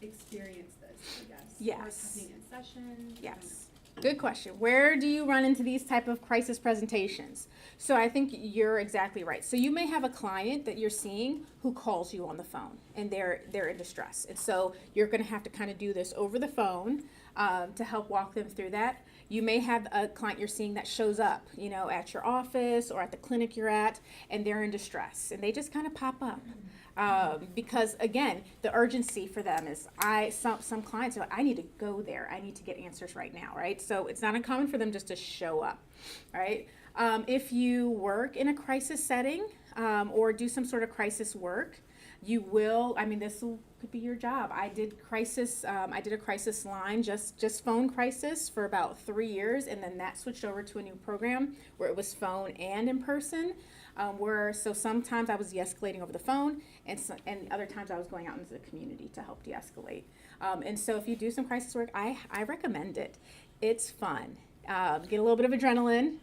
S8: experience this, I guess?
S2: Yes.
S8: Or it's happening in session?
S2: Yes. Good question. Where do you run into these type of crisis presentations? So I think you're exactly right. So you may have a client that you're seeing who calls you on the phone, and they're in distress. And so you're going to have to kind of do this over the phone to help walk them through that. You may have a client you're seeing that shows up, at your office or at the clinic you're at, and they're in distress, and they just kind of pop up. Because again, the urgency for them is some clients are like, I need to go there. I need to get answers right now, right? So it's not uncommon for them just to show up, right? If you work in a crisis setting or do some sort of crisis work, you will, this could be your job. I did a crisis line, just phone crisis for about 3 years, and then that switched over to a new program where it was phone and in person. So sometimes I was de-escalating over the phone, and other times I was going out into the community to help de-escalate. And so if you do some crisis work, I recommend it. It's fun. Get a little bit of adrenaline,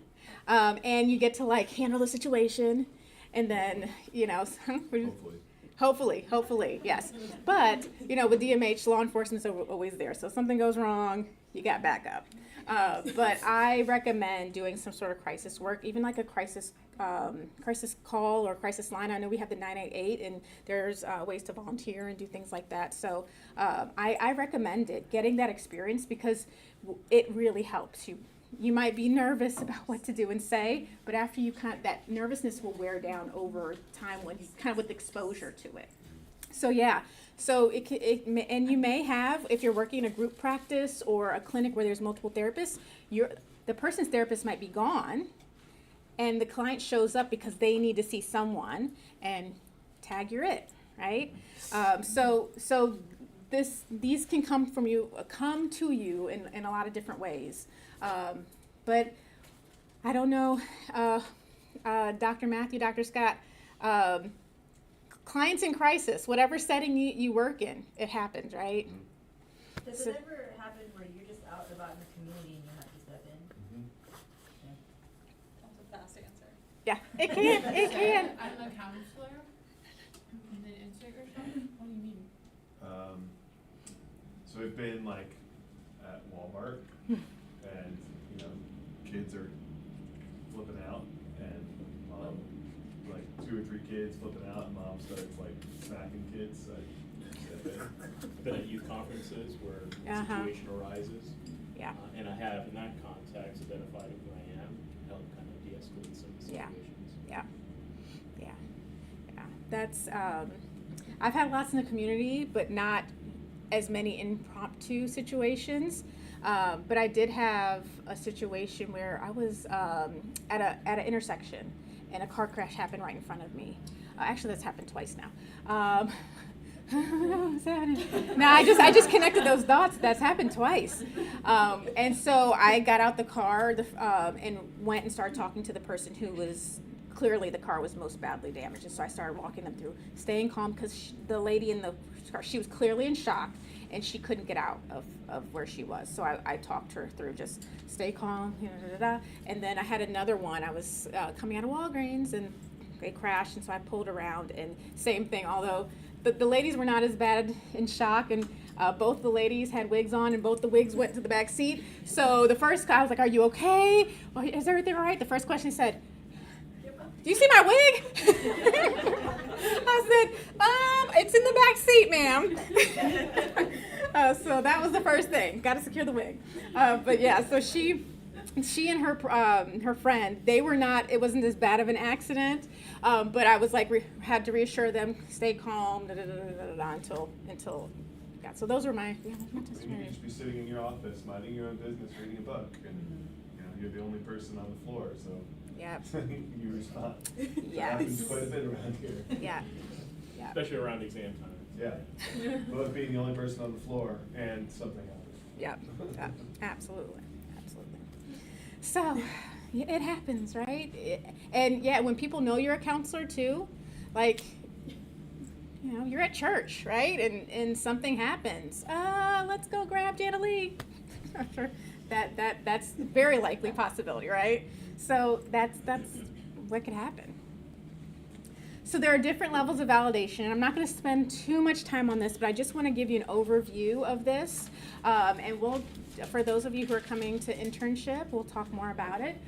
S2: and you get to handle the situation, and then Hopefully, yes. But, with DMH, law enforcement's always there. So if something goes wrong, you got backup. But I recommend doing some sort of crisis work, even like a crisis call or crisis line. I know we have the 988, and there's ways to volunteer and do things like that. So I recommend it, getting that experience, because it really helps you. You might be nervous about what to do and say, but after that nervousness will wear down over time when you kind of with exposure to it. So yeah, and you may have, if you're working in a group practice or a clinic where there's multiple therapists, the person's therapist might be gone, and the client shows up because they need to see someone, and tag you're it, right? So these can come to you in a lot of different ways. But I don't know, Dr. Matthew, Dr. Scott, clients in crisis, whatever setting you work in, it happens, right?
S4: Does it ever happen where you're just out and about in the community and you have to step in?
S3: That's a fast answer.
S2: Yeah, it can.
S8: I'm a counselor, and then insert yourself? What do you mean?
S5: So I've been at Walmart, and kids are flipping out, and mom, 2 or 3 kids flipping out, and mom starts smacking kids. So I said,
S9: I've been at youth conferences where a
S2: Uh-huh.
S9: situation arises.
S2: Yeah.
S9: And I have, in that context, identified who I am, helped kind of de-escalate some
S2: Yeah.
S9: situations.
S2: Yeah. That's, I've had lots in the community, but not as many impromptu situations. But I did have a situation where I was at an intersection and a car crash happened right in front of me. Actually, that's happened twice now. What's happening? No, I just connected those dots. That's happened twice. And so I got out the car and went and started talking to the person who was clearly the car was most badly damaged. And so I started walking them through staying calm because the lady in the car, she was clearly in shock and she couldn't get out of where she was. So I talked her through just stay calm, and then I had another one. I was coming out of Walgreens and they crashed, and so I pulled around and same thing, although the ladies were not as bad in shock, and both the ladies had wigs on and both the wigs went to the back seat. So the first guy, I was like, are you okay? Well, is everything all right? The first question he said, do you see my wig? I said, it's in the back seat, ma'am. So that was the first thing. Got to secure the wig. But yeah, so she and her friend, they were not. It wasn't as bad of an accident. But I was like, had to reassure them, stay calm, until. Yeah, so those were my. Yeah, that's my
S5: You could
S2: testimony.
S5: just be sitting in your office, minding your own business, reading a book, and you're the only person on the floor, so
S2: Yep.
S5: you respond.
S2: Yes.
S5: Happens quite a bit around here.
S2: Yeah. Yeah.
S9: Especially around exam time.
S5: Yeah. Both being the only person on the floor and something happens.
S2: Yep. Yep. Absolutely. Absolutely. So, yeah, it happens, right? And yeah, when people know you're a counselor too, like, you're at church, right? And something happens. Let's go grab Jana Lee. I'm sure that's a very likely possibility, right? So that's what could happen. So there are different levels of validation, and I'm not going to spend too much time on this, but I just want to give you an overview of this. And for those of you who are coming to internship, we'll talk more about it.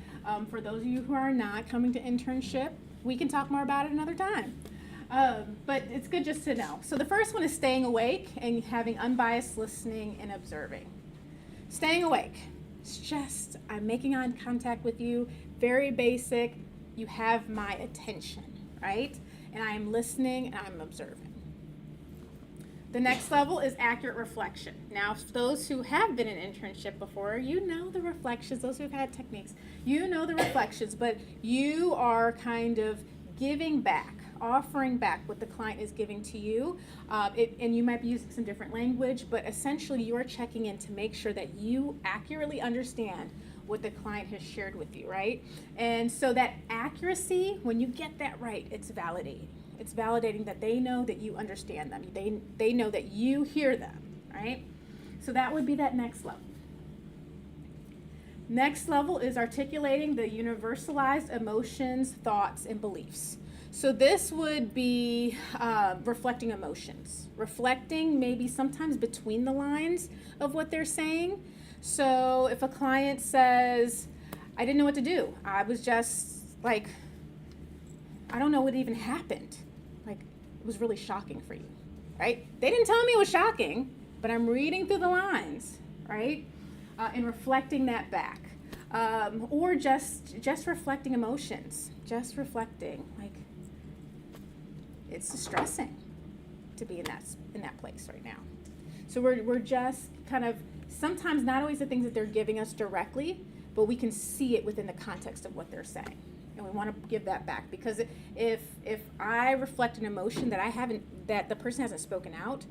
S2: For those of you who are not coming to internship, we can talk more about it another time. But it's good just to know. So the first one is staying awake and having unbiased listening and observing. Staying awake. It's just, I'm making eye contact with you, very basic. You have my attention, right? And I am listening and I'm observing. The next level is accurate reflection. Now, those who have been in internship before, you know the reflections. Those who have had techniques, you know the reflections, but you are kind of giving back, offering back what the client is giving to you. And you might be using some different language, but essentially you're checking in to make sure that you accurately understand what the client has shared with you, right? And so that accuracy, when you get that right, it's validating. It's validating that they know that you understand them. They know that you hear them, right? So that would be that next level. Next level is articulating the universalized emotions, thoughts, and beliefs. So this would be reflecting emotions. Reflecting maybe sometimes between the lines of what they're saying. So if a client says, I didn't know what to do. I was just like, I don't know what even happened. Like, it was really shocking for you, right? They didn't tell me it was shocking, but I'm reading through the lines, right? And reflecting that back. Or just reflecting emotions. Just reflecting, like, it's distressing to be in that place right now. So we're just kind of, sometimes not always the things that they're giving us directly, but we can see it within the context of what they're saying. And we want to give that back, because if I reflect an emotion that the person hasn't spoken out,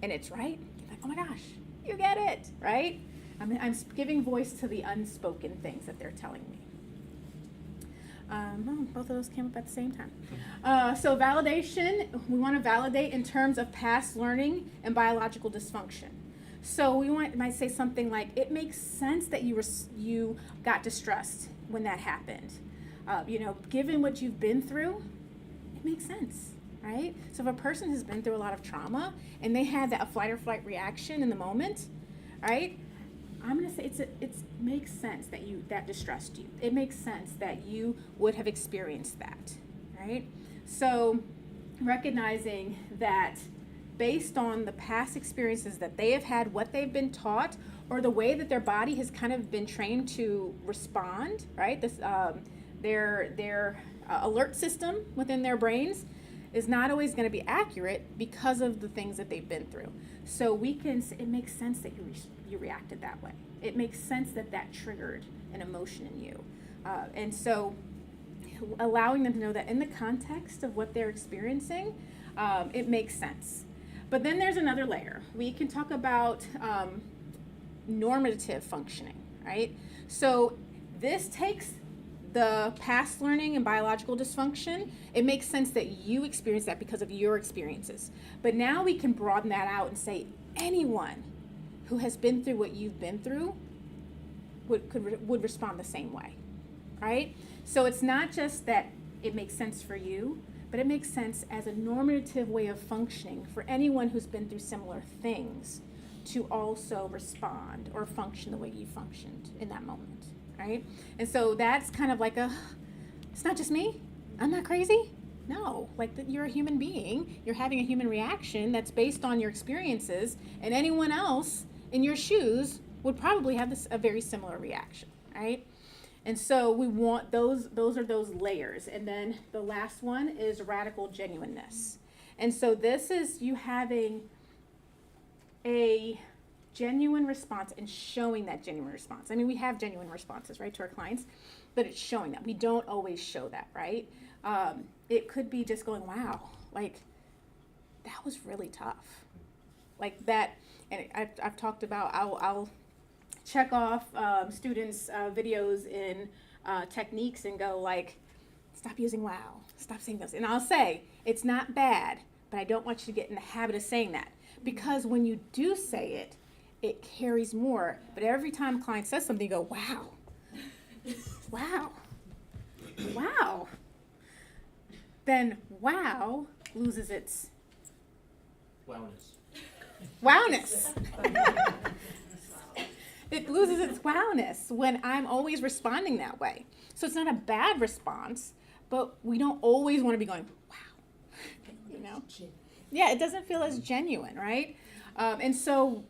S2: and it's right, you're like, oh my gosh, you get it, right? I'm giving voice to the unspoken things that they're telling me. Both of those came up at the same time. So validation, we want to validate in terms of past learning and biological dysfunction. So we might say something like, it makes sense that you got distressed when that happened. Given what you've been through, it makes sense, right? So if a person has been through a lot of trauma and they had that flight or flight reaction in the moment, right? I'm going to say it makes sense that distressed you. It makes sense that you would have experienced that, right? So recognizing that based on the past experiences that they have had, what they've been taught, or the way that their body has kind of been trained to respond, right? This, their alert system within their brains is not always going to be accurate because of the things that they've been through. So it makes sense that you reacted that way. It makes sense that triggered an emotion in you. And so allowing them to know that in the context of what they're experiencing, it makes sense. But then there's another layer. We can talk about normative functioning, right? So this takes the past learning and biological dysfunction. It makes sense that you experience that because of your experiences. But now we can broaden that out and say anyone who has been through what you've been through would respond the same way, right? So it's not just that it makes sense for you, but it makes sense as a normative way of functioning for anyone who's been through similar things to also respond or function the way you functioned in that moment, right? And so that's kind of like it's not just me, I'm not crazy. No, like you're a human being, you're having a human reaction that's based on your experiences, and anyone else in your shoes would probably have a very similar reaction, right? And so we want those are those layers. And then the last one is radical genuineness. And so this is you having a genuine response and showing that genuine response. I mean, we have genuine responses, right, to our clients, but it's showing that. We don't always show that, right? It could be just going, wow, like, that was really tough. Like that, and I've talked about, I'll check off students' videos in techniques and go like, stop using wow, stop saying those. And I'll say, it's not bad, but I don't want you to get in the habit of saying that. Because when you do say it, it carries more. But every time a client says something, you go, wow, wow, wow. Then wow loses its wowness. It loses its wowness when I'm always responding that way. So it's not a bad response, but we don't always want to be going, wow, you know? Yeah, it doesn't feel as genuine, right? And so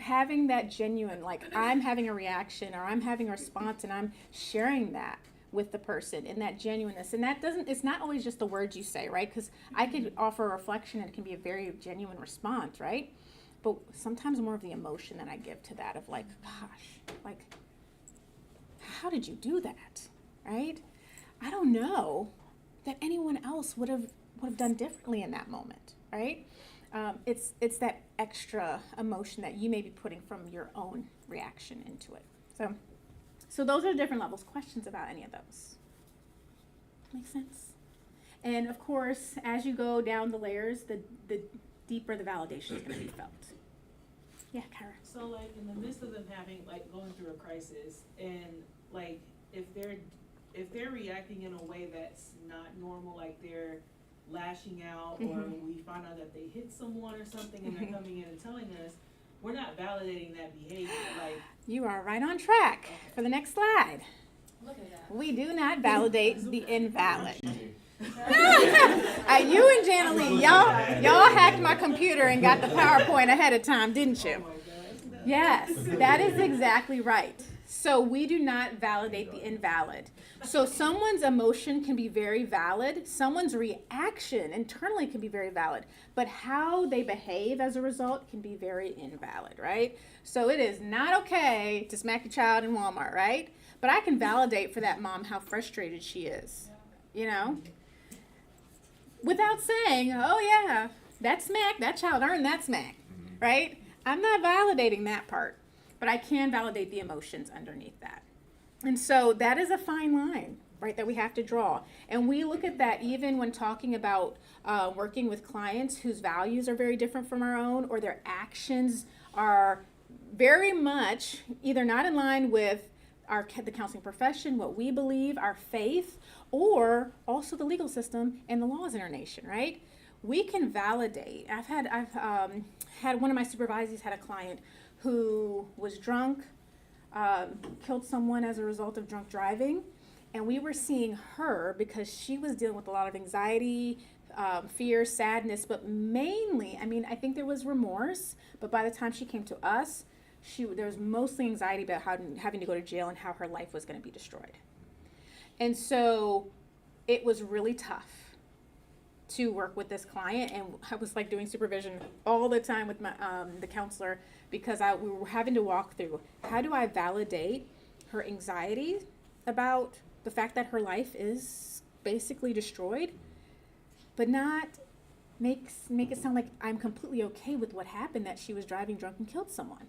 S2: having that genuine, like I'm having a reaction or I'm having a response and I'm sharing that with the person in that genuineness. And it's not always just the words you say, right? Because I could offer a reflection and it can be a very genuine response, right? But sometimes more of the emotion that I give to that of like, gosh, like, how did you do that, right? I don't know that anyone else would have done differently in that moment, right? It's that extra emotion that you may be putting from your own reaction into it. So those are different levels. Questions about any of those? Make sense? And of course, as you go down the layers, the deeper the validation is going to be felt. Yeah, Kara.
S10: So like in the midst of them having like going through a crisis and like if they're reacting in a way that's not normal, like they're lashing out or we find out that they hit someone or something and they're coming in and telling us, we're not validating that behavior. Like
S2: you are right on track for the next slide.
S3: Look at that.
S2: We do not validate the invalid. You and Janalee, y'all hacked my computer and got the PowerPoint ahead of time, didn't you? Yes, that is exactly right. So we do not validate the invalid. So someone's emotion can be very valid. Someone's reaction internally can be very valid. But how they behave as a result can be very invalid, right? So it is not okay to smack your child in Walmart, right? But I can validate for that mom how frustrated she is, you know? Without saying, oh yeah, that smack, that child earned that smack, right? I'm not validating that part, but I can validate the emotions underneath that. And so that is a fine line, right, that we have to draw. And we look at that even when talking about working with clients whose values are very different from our own, or their actions are very much either not in line with the counseling profession, what we believe, our faith, or also the legal system and the laws in our nation, right? We can validate. I've had one of my supervisors had a client who was drunk, killed someone as a result of drunk driving, and we were seeing her because she was dealing with a lot of anxiety, fear, sadness, but mainly, I mean, I think there was remorse, but by the time she came to us, there was mostly anxiety about having to go to jail and how her life was going to be destroyed. And so it was really tough to work with this client, and I was like doing supervision all the time with my the counselor, because we were having to walk through, how do I validate her anxiety about the fact that her life is basically destroyed, but not make it sound like I'm completely okay with what happened, that she was driving drunk and killed someone.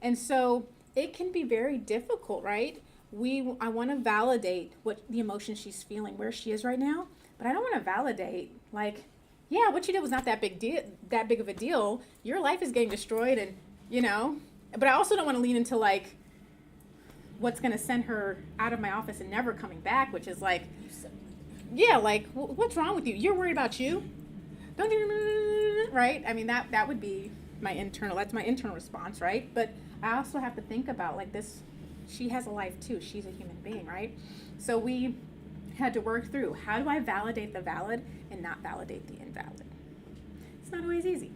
S2: And so it can be very difficult, right? I want to validate what the emotion she's feeling, where she is right now, but I don't want to validate, like, yeah, what you did was not that big of a deal. Your life is getting destroyed, and but I also don't want to lean into like what's going to send her out of my office and never coming back, which is like, yeah, like, what's wrong with you? You're worried about you. Don't you, right? I mean, that would be that's my internal response, right? But I also have to think about, like, this, she has a life too. She's a human being, right? So we had to work through, how do I validate the valid and not validate the invalid? It's not always easy.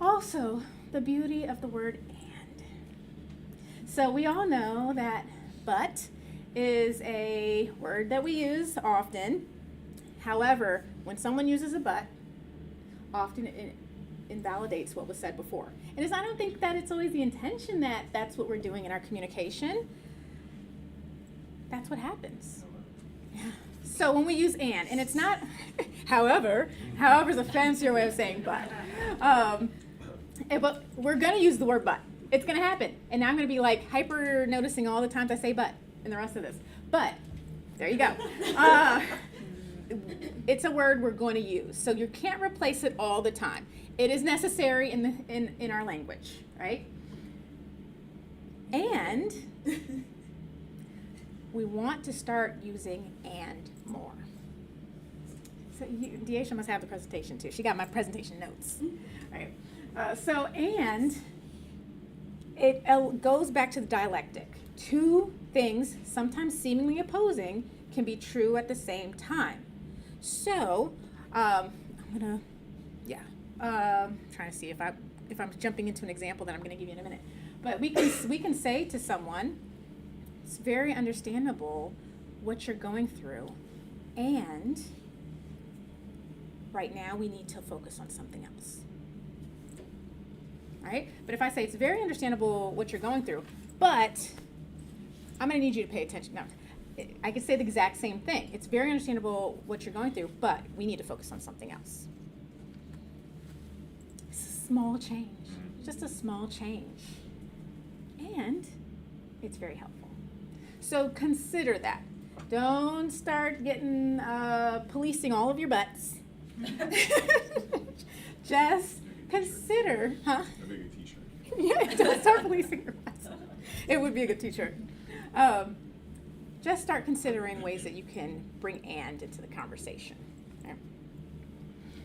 S2: Also, the beauty of the word and. So we all know that but is a word that we use often. However, when someone uses a but, often it invalidates what was said before. And I don't think that it's always the intention that that's what we're doing in our communication. That's what happens. Yeah. So when we use and it's not however is a fancier way of saying but. But we're going to use the word but. It's going to happen. And now I'm going to be like hyper noticing all the times I say but in the rest of this. But, there you go. It's a word we're going to use. So you can't replace it all the time. It is necessary in our language, right? And we want to start using and more. So Deisha must have the presentation too. She got my presentation notes, right? So and it goes back to the dialectic. Two things, sometimes seemingly opposing, can be true at the same time. So I'm trying to see if I'm jumping into an example that I'm going to give you in a minute. But we can say to someone, it's very understandable what you're going through, and right now we need to focus on something else. Right? But if I say it's very understandable what you're going through, but I'm going to need you to pay attention. No, I could say the exact same thing. It's very understandable what you're going through, but we need to focus on something else. It's a small change, just a small change. And it's very helpful. So consider that. Don't start getting policing all of your butts. Just consider,
S5: That'd be a good t-shirt.
S2: Yeah, don't start policing your butts. It would be a good t-shirt. Just start considering ways that you can bring and into the conversation. Okay?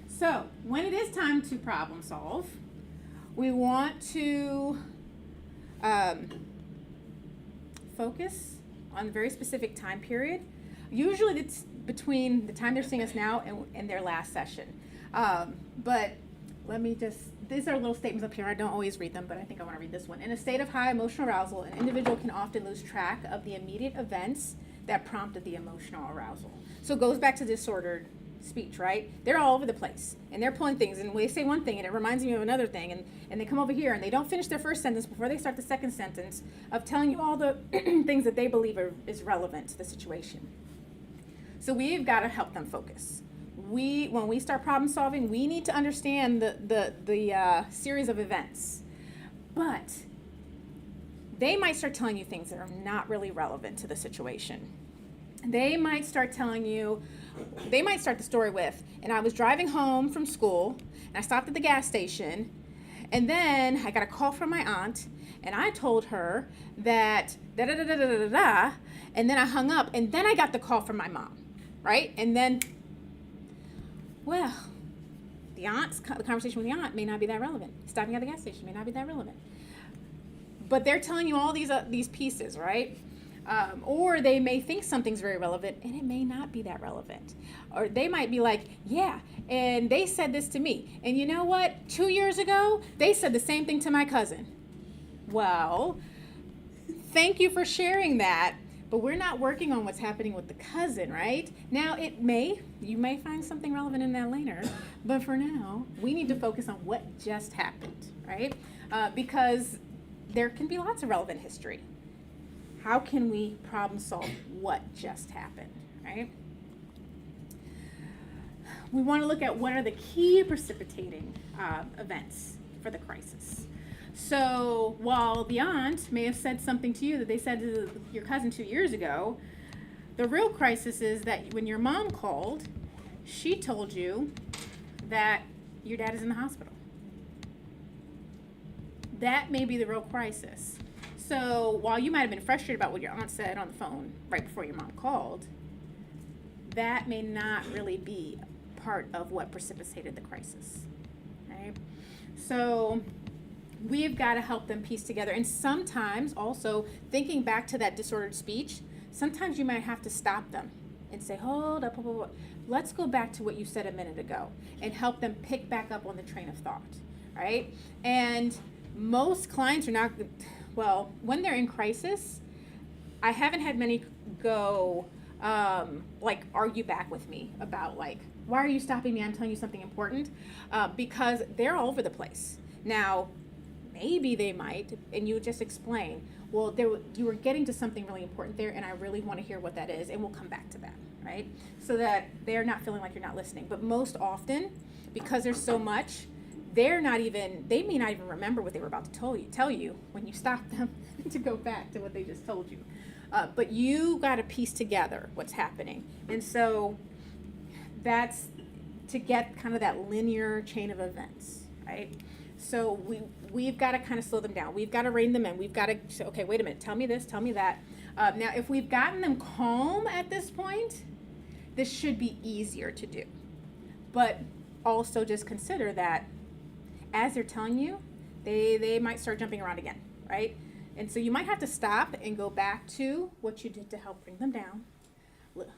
S2: So when it is time to problem solve, we want to focus on a very specific time period. Usually it's between the time they're seeing us now and their last session. But let me these are little statements up here. I don't always read them, but I think I want to read this one. In a state of high emotional arousal, an individual can often lose track of the immediate events that prompted the emotional arousal. So it goes back to disordered speech, right? They're all over the place, and they're pulling things, and they say one thing, and it reminds me of another thing, and they come over here, and they don't finish their first sentence before they start the second sentence of telling you all the things that they believe is relevant to the situation. So we've got to help them focus. When we start problem solving, we need to understand the series of events. But they might start telling you things that are not really relevant to the situation. They might start the story with, and I was driving home from school, and I stopped at the gas station, and then I got a call from my aunt, and I told her that da-da-da-da-da-da-da, and then I hung up, and then I got the call from my mom, right? And then, well, the conversation with the aunt may not be that relevant. Stopping at the gas station may not be that relevant. But they're telling you all these pieces, right? Or they may think something's very relevant and it may not be that relevant. Or they might be like, yeah, and they said this to me. And you know what? 2 years ago, they said the same thing to my cousin. Well, thank you for sharing that, but we're not working on what's happening with the cousin, right? Now, you may find something relevant in that later, but for now, we need to focus on what just happened, right? Because there can be lots of relevant history. How can we problem solve what just happened, right? We want to look at what are the key precipitating events for the crisis. So while the aunt may have said something to you that they said to your cousin 2 years ago, the real crisis is that when your mom called, she told you that your dad is in the hospital. That may be the real crisis. So while you might have been frustrated about what your aunt said on the phone right before your mom called, that may not really be part of what precipitated the crisis, right? So we've got to help them piece together. And sometimes also thinking back to that disordered speech, sometimes you might have to stop them and say, hold up, let's go back to what you said a minute ago, and help them pick back up on the train of thought, right? And most clients are not, well, when they're in crisis, I haven't had many go like argue back with me about like, why are you stopping me? I'm telling you something important, because they're all over the place. Now, maybe they might, and you just explain, well, you were getting to something really important there, and I really want to hear what that is, and we'll come back to that, right? So that they're not feeling like you're not listening. But most often, because there's so much, they may not even remember what they were about to tell you when you stop them to go back to what they just told you. But you got to piece together what's happening. And so that's to get kind of that linear chain of events, right? So we've got to kind of slow them down. We've got to rein them in. We've got to say, okay, wait a minute, tell me this, tell me that. Now, if we've gotten them calm at this point, this should be easier to do. But also just consider that as they're telling you, they might start jumping around again, right? And so you might have to stop and go back to what you did to help bring them down.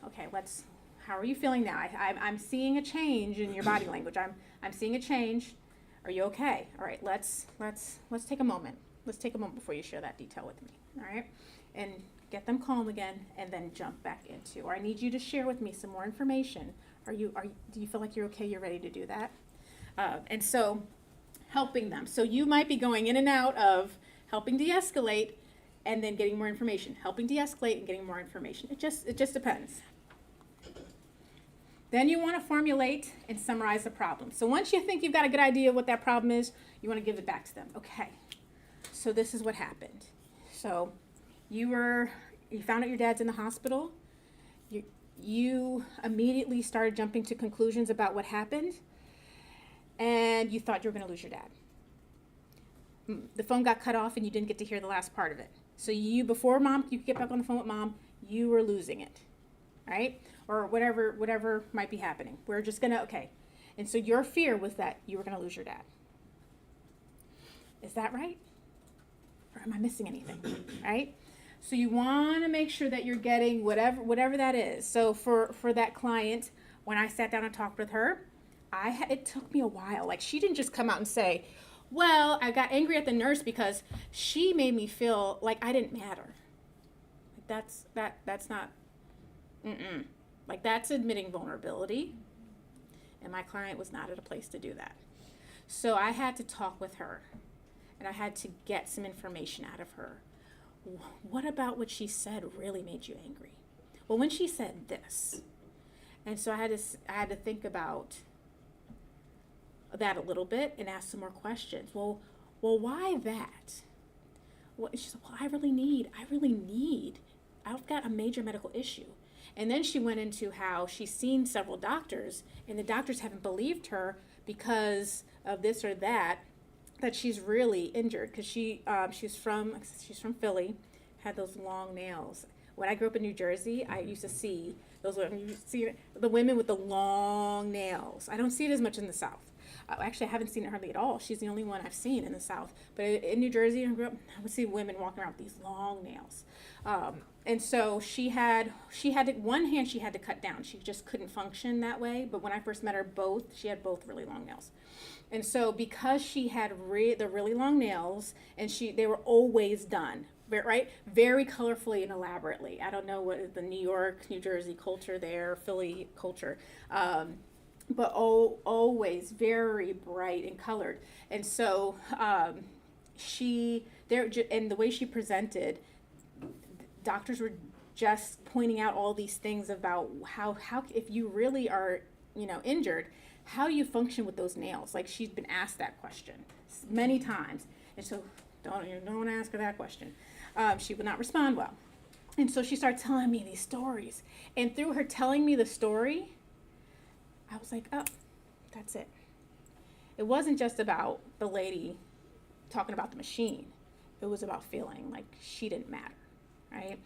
S2: Okay, how are you feeling now? I'm seeing a change in your body language. I'm seeing a change. Are you okay? All right, let's take a moment. Let's take a moment before you share that detail with me, all right? And get them calm again, and then jump back into, or I need you to share with me some more information. Do you feel like you're okay? You're ready to do that? And so helping them. So you might be going in and out of helping de-escalate and then getting more information, helping de-escalate and getting more information. It just depends. Then you want to formulate and summarize the problem. So once you think you've got a good idea of what that problem is, you want to give it back to them. Okay, so this is what happened. So you found out your dad's in the hospital. You immediately started jumping to conclusions about what happened, and you thought you were going to lose your dad. The phone got cut off and you didn't get to hear the last part of it. So before mom, you could get back on the phone with mom, you were losing it, right? Or whatever might be happening. We're just gonna, okay. And so your fear was that you were gonna lose your dad. Is that right? Or am I missing anything, right? So you wanna make sure that you're getting whatever that is. So for that client, when I sat down and talked with her, it took me a while. Like, she didn't just come out and say, well, I got angry at the nurse because she made me feel like I didn't matter. Like that's not, like, that's admitting vulnerability, and my client was not at a place to do that. So I had to talk with her, and I had to get some information out of her. What about what she said really made you angry? Well, when she said this, and so I had to think about that a little bit and ask some more questions. Well, why that? Well, she said, well, I really need, I've got a major medical issue. And then she went into how she's seen several doctors, and the doctors haven't believed her because of this or that she's really injured, because she's from Philly, had those long nails. When I grew up in New Jersey, I used to see the women with the long nails. I don't see it as much in the South. Actually, I haven't seen it hardly at all. She's the only one I've seen in the South. But in New Jersey, I would see women walking around with these long nails. And so she had one hand she had to cut down. She just couldn't function that way. But when I first met her, she had both really long nails. And so because she had the really long nails, and they were always done, right? Very colorfully and elaborately. I don't know what the New York, New Jersey culture there, Philly culture, but always very bright and colored. And so and the way she presented, doctors were just pointing out all these things about how if you really are, injured, how do you function with those nails? Like, she's been asked that question many times, and so don't ask her that question. She would not respond well. And so she started telling me these stories. And through her telling me the story, I was like, oh, that's it. It wasn't just about the lady talking about the machine. It was about feeling like she didn't matter, right?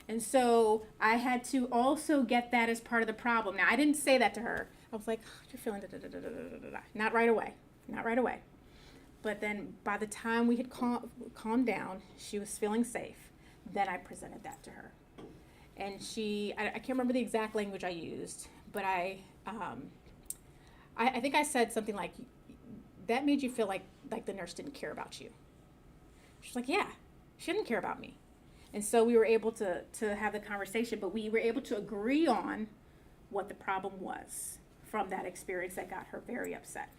S2: And so I had to also get that as part of the problem. Now, I didn't say that to her. I was like, oh, you're feeling da-da-da-da-da-da-da. Not right away. But then by the time we had calmed down, she was feeling safe, then I presented that to her. And I can't remember the exact language I used, but I think I said something like, that made you feel like the nurse didn't care about you. She's like, yeah, she didn't care about me. And so we were able to have the conversation, but we were able to agree on what the problem was from that experience that got her very upset.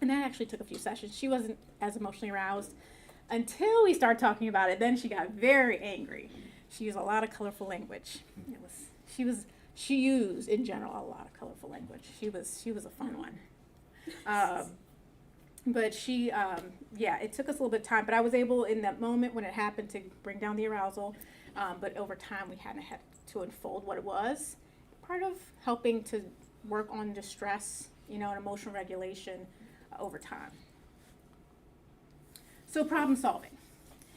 S2: And that actually took a few sessions. She wasn't as emotionally aroused until we started talking about it. Then she got very angry. She used a lot of colorful language. She used in general a lot of colorful language. She was a fun one. But it took us a little bit of time. But I was able in that moment when it happened to bring down the arousal. But over time we had to unfold what it was. Part of helping to work on distress, and emotional regulation over time. So problem solving.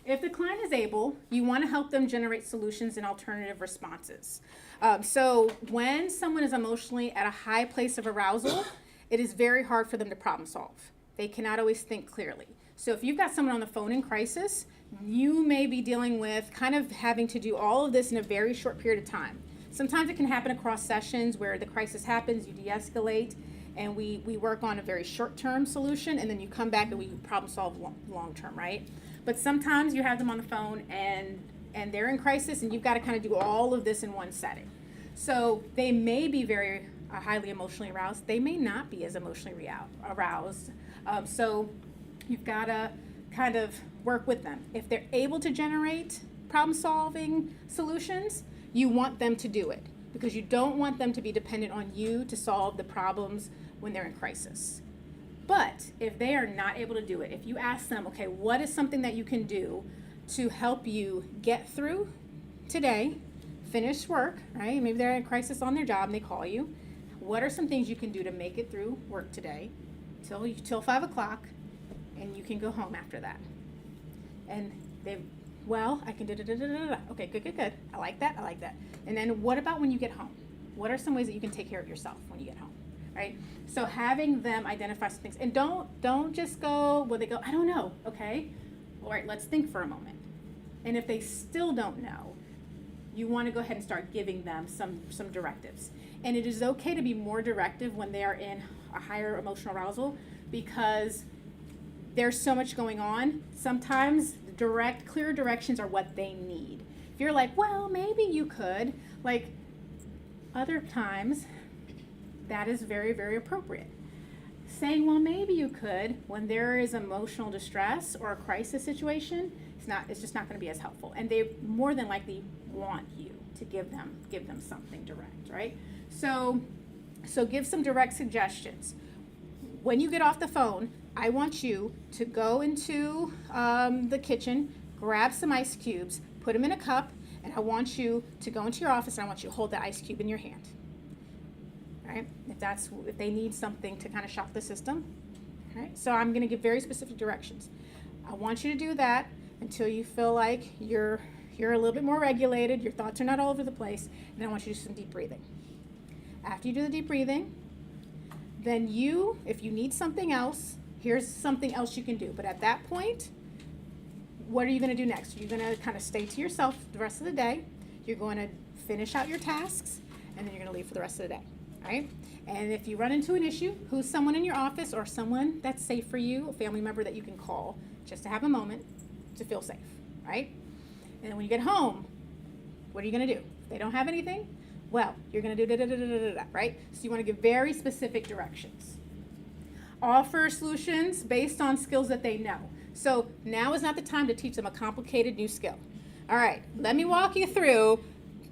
S2: If the client is able, you want to help them generate solutions and alternative responses. So when someone is emotionally at a high place of arousal, it is very hard for them to problem solve. They cannot always think clearly. So if you've got someone on the phone in crisis, you may be dealing with kind of having to do all of this in a very short period of time. Sometimes it can happen across sessions where the crisis happens, you de-escalate, and we work on a very short-term solution, and then you come back and we problem solve long-term, right? But sometimes you have them on the phone and they're in crisis, and you've got to kind of do all of this in one setting. So they may be very highly emotionally aroused. They may not be as emotionally aroused. So you've got to kind of work with them. If they're able to generate problem-solving solutions, you want them to do it, because you don't want them to be dependent on you to solve the problems when they're in crisis. But if they are not able to do it, if you ask them, okay, what is something that you can do to help you get through today, finish work, right? Maybe they're in crisis on their job and they call you. What are some things you can do to make it through work today till 5 o'clock, and you can go home after that? And I can do. Okay, good. I like that. And then what about when you get home? What are some ways that you can take care of yourself when you get home, right? So having them identify some things, and don't just go, they go, I don't know, okay? All right, let's think for a moment. And if they still don't know, you want to go ahead and start giving them some directives. And it is okay to be more directive when they are in a higher emotional arousal, because there's so much going on. Sometimes clear directions are what they need. If you're like, well, maybe you could, other times, that is very, very appropriate. Saying, well, maybe you could, when there is emotional distress or a crisis situation, it's just not going to be as helpful. And they more than likely want you to give them something direct, right? So give some direct suggestions. When you get off the phone, I want you to go into the kitchen, grab some ice cubes, put them in a cup, and I want you to go into your office and I want you to hold the ice cube in your hand. All right? If they need something to kind of shock the system. All right? So I'm going to give very specific directions. I want you to do that until you feel like you're a little bit more regulated, your thoughts are not all over the place, and I want you to do some deep breathing. After you do the deep breathing, then if you need something else, here's something else you can do. But at that point, what are you going to do next? You're going to kind of stay to yourself the rest of the day. You're going to finish out your tasks, and then you're going to leave for the rest of the day, right? And if you run into an issue, who's someone in your office or someone that's safe for you, a family member that you can call just to have a moment to feel safe, right? And then when you get home, what are you going to do? If they don't have anything, well, you're going to do da-da-da-da-da-da, right? So you want to give very specific directions. Offer solutions based on skills that they know. So now is not the time to teach them a complicated new skill. All right, let me walk you through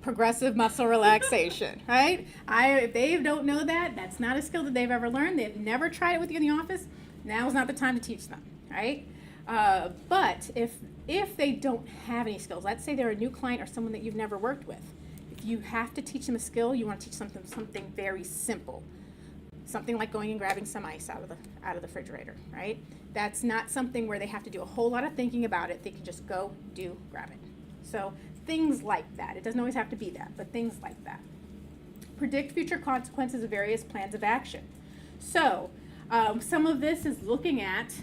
S2: progressive muscle relaxation, right? If they don't know that, that's not a skill that they've ever learned. They've never tried it with you in the office. Now is not the time to teach them, right? But if they don't have any skills, let's say they're a new client or someone that you've never worked with, if you have to teach them a skill, you want to teach something very simple. Something like going and grabbing some ice out of the refrigerator, right? That's not something where they have to do a whole lot of thinking about it. They can just go, grab it. So things like that. It doesn't always have to be that, but things like that. Predict future consequences of various plans of action. So some of this is looking at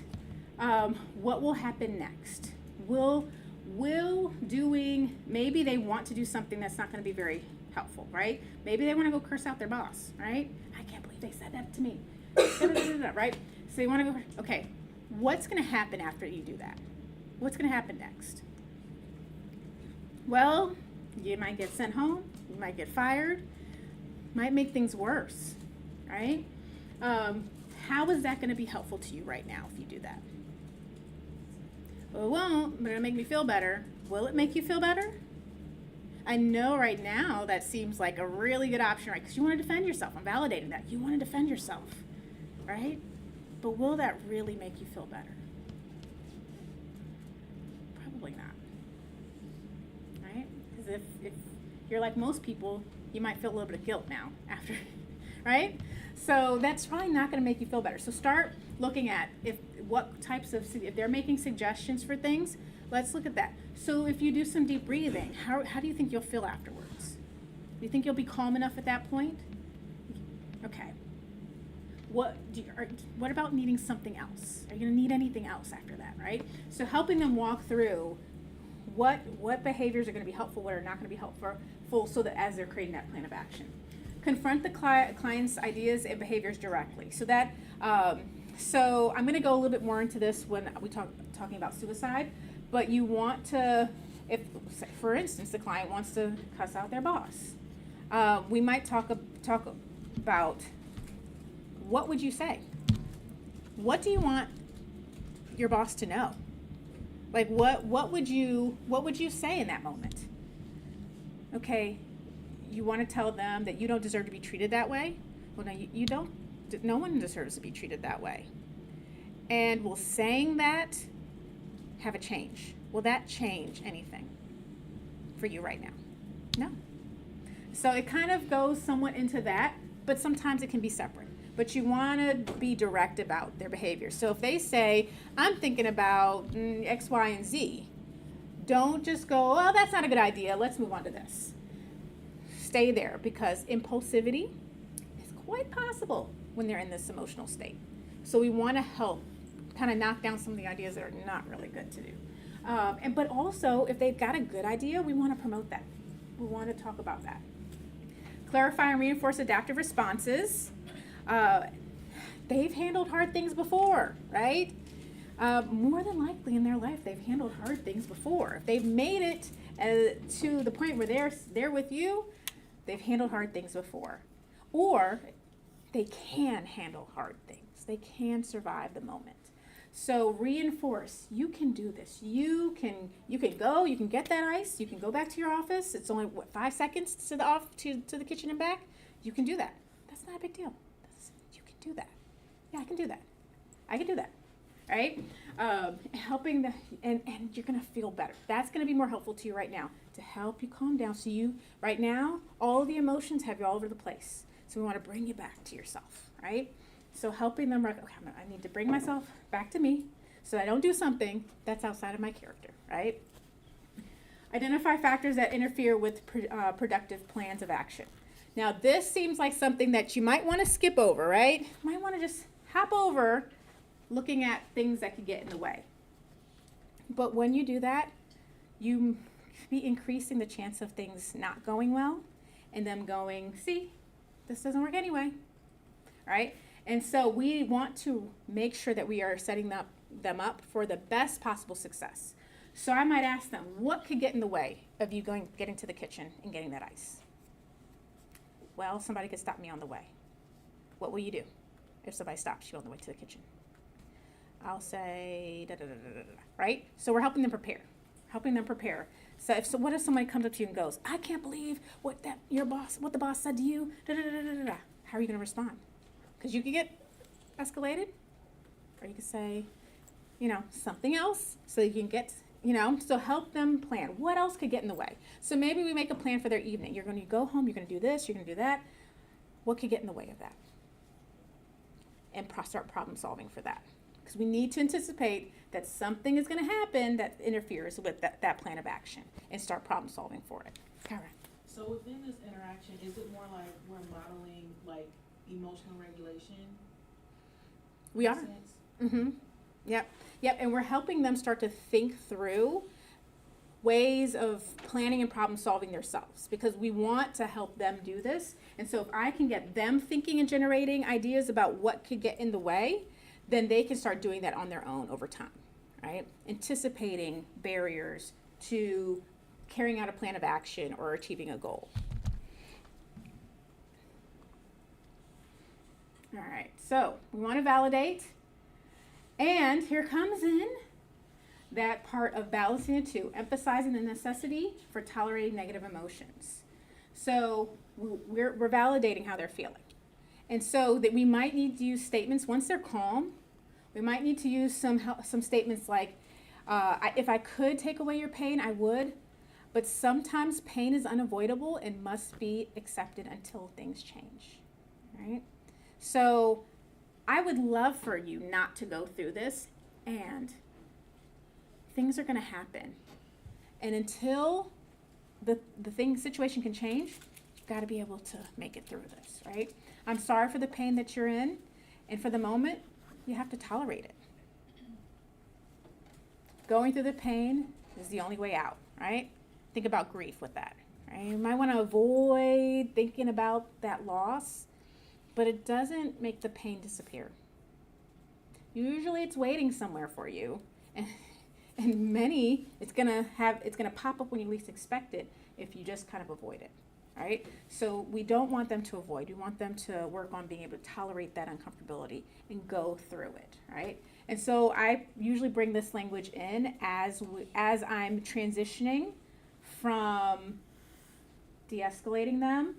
S2: what will happen next. Maybe they want to do something that's not going to be very helpful, right? Maybe they want to go curse out their boss, right? I can't believe they said that to me, right? So you want to go, okay, what's going to happen after you do that? What's going to happen next? Well, you might get sent home, you might get fired, might make things worse, right? How is that going to be helpful to you right now if you do that? Well, it won't, but it'll make me feel better. Will it make you feel better? I know right now that seems like a really good option, right? Because you want to defend yourself. I'm validating that. You want to defend yourself, right? But will that really make you feel better? Probably not, right? Because if you're like most people, you might feel a little bit of guilt now after, right? So that's probably not going to make you feel better. So start looking at if they're making suggestions for things, let's look at that. So if you do some deep breathing, how do you think you'll feel afterwards? Do you think you'll be calm enough at that point? Okay. What about needing something else? Are you going to need anything else after that, right? So helping them walk through what behaviors are going to be helpful, what are not going to be helpful, so that as they're creating that plan of action. Confront the client's ideas and behaviors directly. So that, so I'm going to go a little bit more into this when we talking about suicide. But you want to, if, for instance, the client wants to cuss out their boss, we might talk about what would you say? What do you want your boss to know? Like what would you say in that moment? Okay, you want to tell them that you don't deserve to be treated that way? Well, no, you don't. No one deserves to be treated that way. And will saying that have a change? Will that change anything for you right now? No. So it kind of goes somewhat into that, but sometimes it can be separate. But you want to be direct about their behavior. So if they say, I'm thinking about X, Y, and Z, don't just go, oh, that's not a good idea. Let's move on to this. Stay there, because impulsivity is quite possible when they're in this emotional state. So we want to help kind of knock down some of the ideas that are not really good to do. But also, if they've got a good idea, we want to promote that. We want to talk about that. Clarify and reinforce adaptive responses. They've handled hard things before, right? More than likely in their life, they've handled hard things before. If they've made it to the point where they're with you, they've handled hard things before. Or they can handle hard things. They can survive the moment. So reinforce, you can do this. You can go, you can get that ice, you can go back to your office. It's only 5 seconds to the kitchen and back. You can do that. That's not a big deal. You can do that. Yeah, I can do that. I can do that. Right? Helping and you're gonna feel better. That's gonna be more helpful to you right now to help you calm down. So right now, all the emotions have you all over the place. So we want to bring you back to yourself, right? So helping them, okay, I need to bring myself back to me so I don't do something that's outside of my character, right? Identify factors that interfere with productive plans of action. Now, this seems like something that you might want to skip over, right? Might want to just hop over looking at things that could get in the way. But when you do that, you be increasing the chance of things not going well and them going, see, this doesn't work anyway, right? And so we want to make sure that we are setting them up for the best possible success. So I might ask them, what could get in the way of you getting to the kitchen and getting that ice? Well, somebody could stop me on the way. What will you do if somebody stops you on the way to the kitchen? I'll say, da, da, da, da, da, right? So we're helping them prepare. So what if somebody comes up to you and goes, I can't believe what the boss said to you, da, da, da, da, da, da. How are you going to respond? Because you could get escalated, or you could say, something else, so you can get, so help them plan. What else could get in the way? So maybe we make a plan for their evening. You're going to go home, you're going to do this, you're going to do that. What could get in the way of that? And start problem solving for that. Because we need to anticipate that something is going to happen that interferes with that plan of action and start problem solving for it. Kara.
S10: So within this interaction, is it more like we're modeling like emotional regulation?
S2: We are.
S10: Sense?
S2: Mm-hmm. Yep. And we're helping them start to think through ways of planning and problem solving themselves, because we want to help them do this. And so if I can get them thinking and generating ideas about what could get in the way, then they can start doing that on their own over time, right? Anticipating barriers to carrying out a plan of action or achieving a goal. All right, so we want to validate. And here comes in that part of balancing the two, emphasizing the necessity for tolerating negative emotions. So we're validating how they're feeling. And so that we might need to use statements once they're calm. We might need to use some statements like, if I could take away your pain, I would. But sometimes pain is unavoidable and must be accepted until things change, right? So I would love for you not to go through this, and things are going to happen. And until the situation can change, you've got to be able to make it through this, right? I'm sorry for the pain that you're in, and for the moment, you have to tolerate it. Going through the pain is the only way out, right? Think about grief with that, right? You might want to avoid thinking about that loss, but it doesn't make the pain disappear. Usually it's waiting somewhere for you, and many, it's gonna pop up when you least expect it if you just kind of avoid it, right? So we don't want them to avoid. We want them to work on being able to tolerate that uncomfortability and go through it, right? And so I usually bring this language in as I'm transitioning from de-escalating them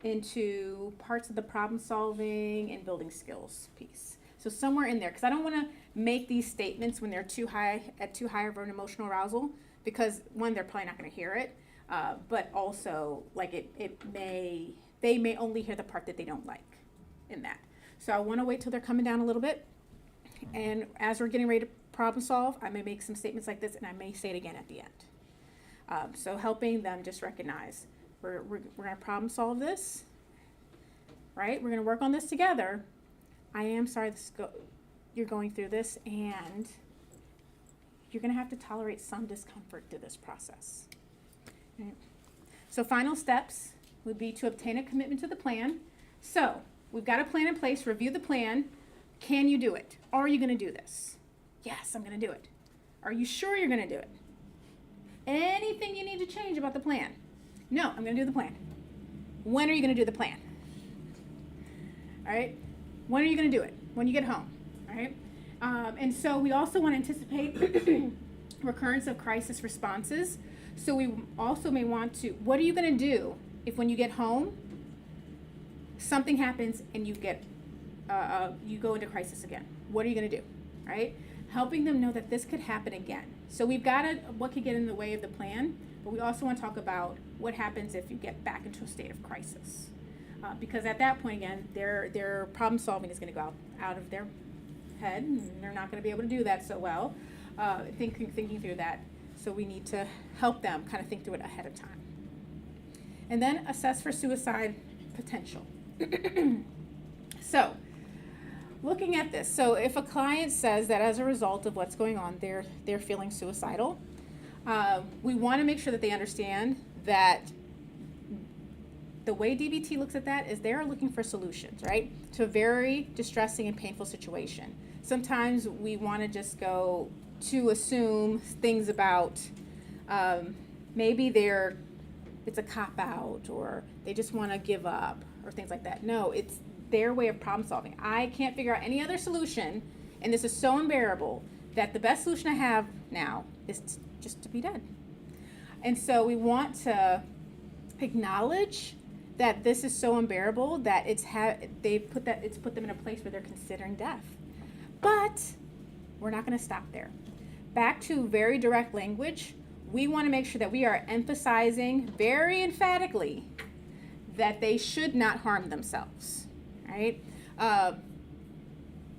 S2: into parts of the problem solving and building skills piece. So somewhere in there, because I don't want to make these statements when they're too high of an emotional arousal, because one, they're probably not going to hear it, but also like they may only hear the part that they don't like in that. So I want to wait till they're coming down a little bit, and as we're getting ready to problem solve, I may make some statements like this, and I may say it again at the end. So helping them just recognize we're going to problem solve this, right? We're going to work on this together. I am sorry you're going through this, and you're going to have to tolerate some discomfort through this process. Right? So final steps would be to obtain a commitment to the plan. So we've got a plan in place. Review the plan. Can you do it? Are you going to do this? Yes, I'm going to do it. Are you sure you're going to do it? Anything you need to change about the plan? No, I'm going to do the plan. When are you going to do the plan? All right? When are you going to do it? When you get home, all right? And so we also want to anticipate recurrence of crisis responses. So we also may want to, what are you going to do if when you get home, something happens and you go into crisis again? What are you going to do, right? Helping them know that this could happen again. So we've got what could get in the way of the plan, but we also want to talk about what happens if you get back into a state of crisis. Because at that point, again, their problem solving is going to go out of their head, and they're not going to be able to do that so well, thinking through that. So we need to help them kind of think through it ahead of time. And then assess for suicide potential. So, looking at this, so if a client says that as a result of what's going on, they're feeling suicidal, we want to make sure that they understand that the way DBT looks at that is they're looking for solutions, right, to a very distressing and painful situation. Sometimes we want to just go to assume things about maybe it's a cop-out, or they just want to give up, or things like that. No, it's their way of problem solving. I can't figure out any other solution, and this is so unbearable that the best solution I have now is just to be dead. And so we want to acknowledge that this is so unbearable that it's put them in a place where they're considering death. But we're not going to stop there. Back to very direct language, we want to make sure that we are emphasizing very emphatically that they should not harm themselves, right?